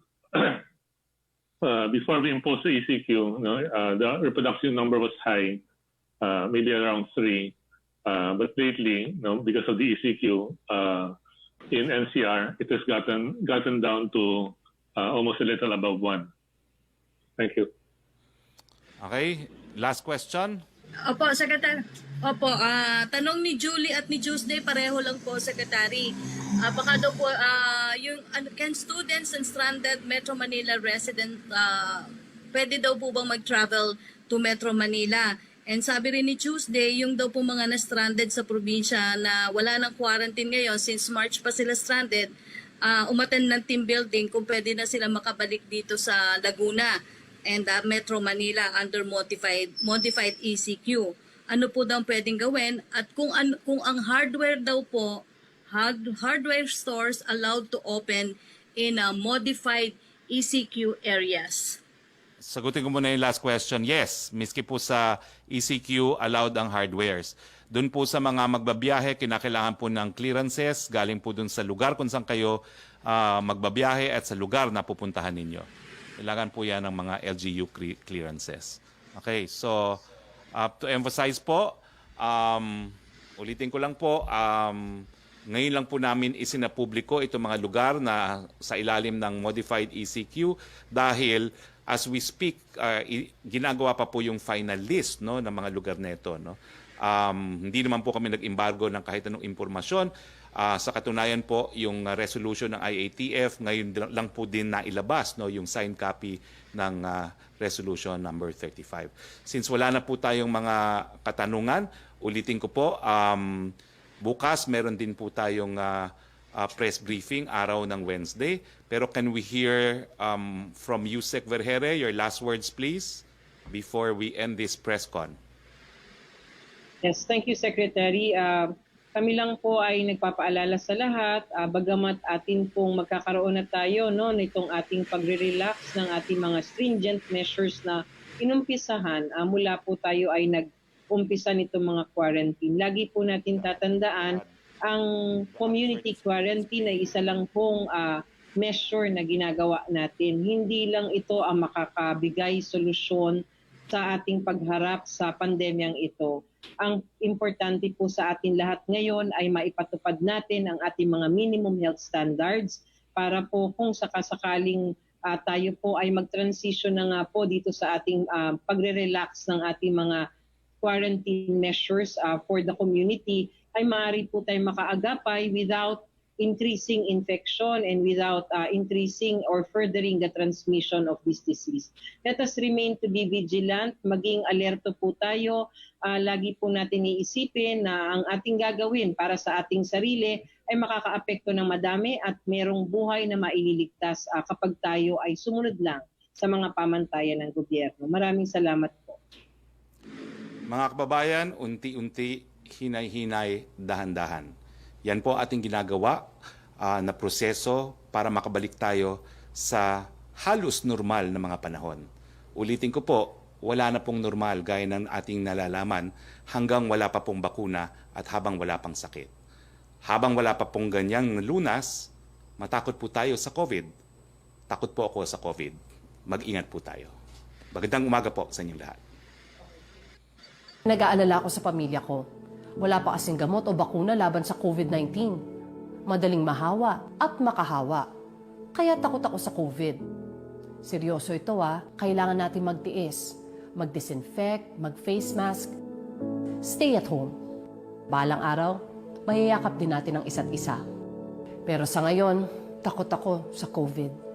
D: before we imposed the ECQ, the reproduction number was high, maybe around 3. But lately, because of the ECQ in NCR, it has gotten down to almost a little above 1. Thank you.
B: Okay, last question.
F: Opo, Secretary. Opo, tanong ni Julie at ni Tuesday, pareho lang po, Secretary. Baka daw po, can students and stranded Metro Manila resident, pwede daw po bang mag-travel to Metro Manila? And sabi rin ni Tuesday, yung daw po mga na-stranded sa probinsya na wala ng quarantine ngayon, since March pa sila stranded, umattend ng team building kung pwede na sila makabalik dito sa Laguna and Metro Manila under modified ECQ. Ano po daw pwedeng gawin? At kung ang hardware daw po, hardware stores allowed to open in modified ECQ areas.
B: Sagutin ko muna yung last question. Yes, miski po sa ECQ, allowed ang hardwares. Doon po sa mga magbabiyahe, kinakailangan po ng clearances, galing po doon sa lugar kung saan kayo magbabiyahe at sa lugar na pupuntahan ninyo. Kailangan po yan ng mga LGU clearances. Okay, so to emphasize po, ulitin ko lang po, ngayon lang po namin isinapubliko itong mga lugar na sa ilalim ng modified ECQ dahil as we speak, ginagawa pa po yung final list, no, ng mga lugar nito. No? Hindi naman po kami nag-embargo ng kahit anong impormasyon. Sa katunayan po, yung resolution ng IATF, ngayon lang po din nailabas, no, yung signed copy ng resolution number 35. Since wala na po tayong mga katanungan, ulitin ko po, bukas meron din po tayong press briefing araw ng Wednesday. Pero can we hear from Yusek Vergere, your last words please, before we end this press con?
C: Yes, thank you, Secretary. Kami lang po ay nagpapaalala sa lahat, bagamat atin pong magkakaroon na tayo nitong ating pagre-relax ng ating mga stringent measures na inumpisahan mula po tayo ay nag-umpisa nitong mga quarantine. Lagi po natin tatandaan, ang community quarantine ay isa lang pong measure na ginagawa natin. Hindi lang ito ang makakabigay solusyon sa ating pagharap sa pandemyang ito. Ang importante po sa atin lahat ngayon ay maipatupad natin ang ating mga minimum health standards para po kung sakasakaling tayo po ay mag-transition na nga po dito sa ating pagre-relax ng ating mga quarantine measures for the community, ay maaari po tayo makaagapay without increasing infection and without increasing or furthering the transmission of this disease. Let us remain to be vigilant, maging alerto po tayo. Lagi po natin iisipin na ang ating gagawin para sa ating sarili ay makakaapekto ng madami at merong buhay na maililigtas kapag tayo ay sumunod lang sa mga pamantayan ng gobyerno. Maraming salamat po.
B: Mga kababayan, unti-unti, hinay-hinay, dahan-dahan. Yan po ating ginagawa na proseso para makabalik tayo sa halos normal na mga panahon. Ulitin ko po, wala na pong normal gaya ng ating nalalaman hanggang wala pa pong bakuna at habang wala pang sakit. Habang wala pa pong ganyang lunas, matakot po tayo sa COVID. Takot po ako sa COVID. Mag-ingat po tayo. Magandang umaga po sa inyong lahat.
K: Nag-aalala ako sa pamilya ko. Wala pa kasing gamot o bakuna laban sa COVID-19. Madaling mahawa at makahawa. Kaya takot ako sa COVID. Seryoso ito kailangan natin magtiis. Mag-disinfect, mag-face mask. Stay at home. Balang araw, mayayakap din natin ang isa't isa. Pero sa ngayon, takot ako sa COVID.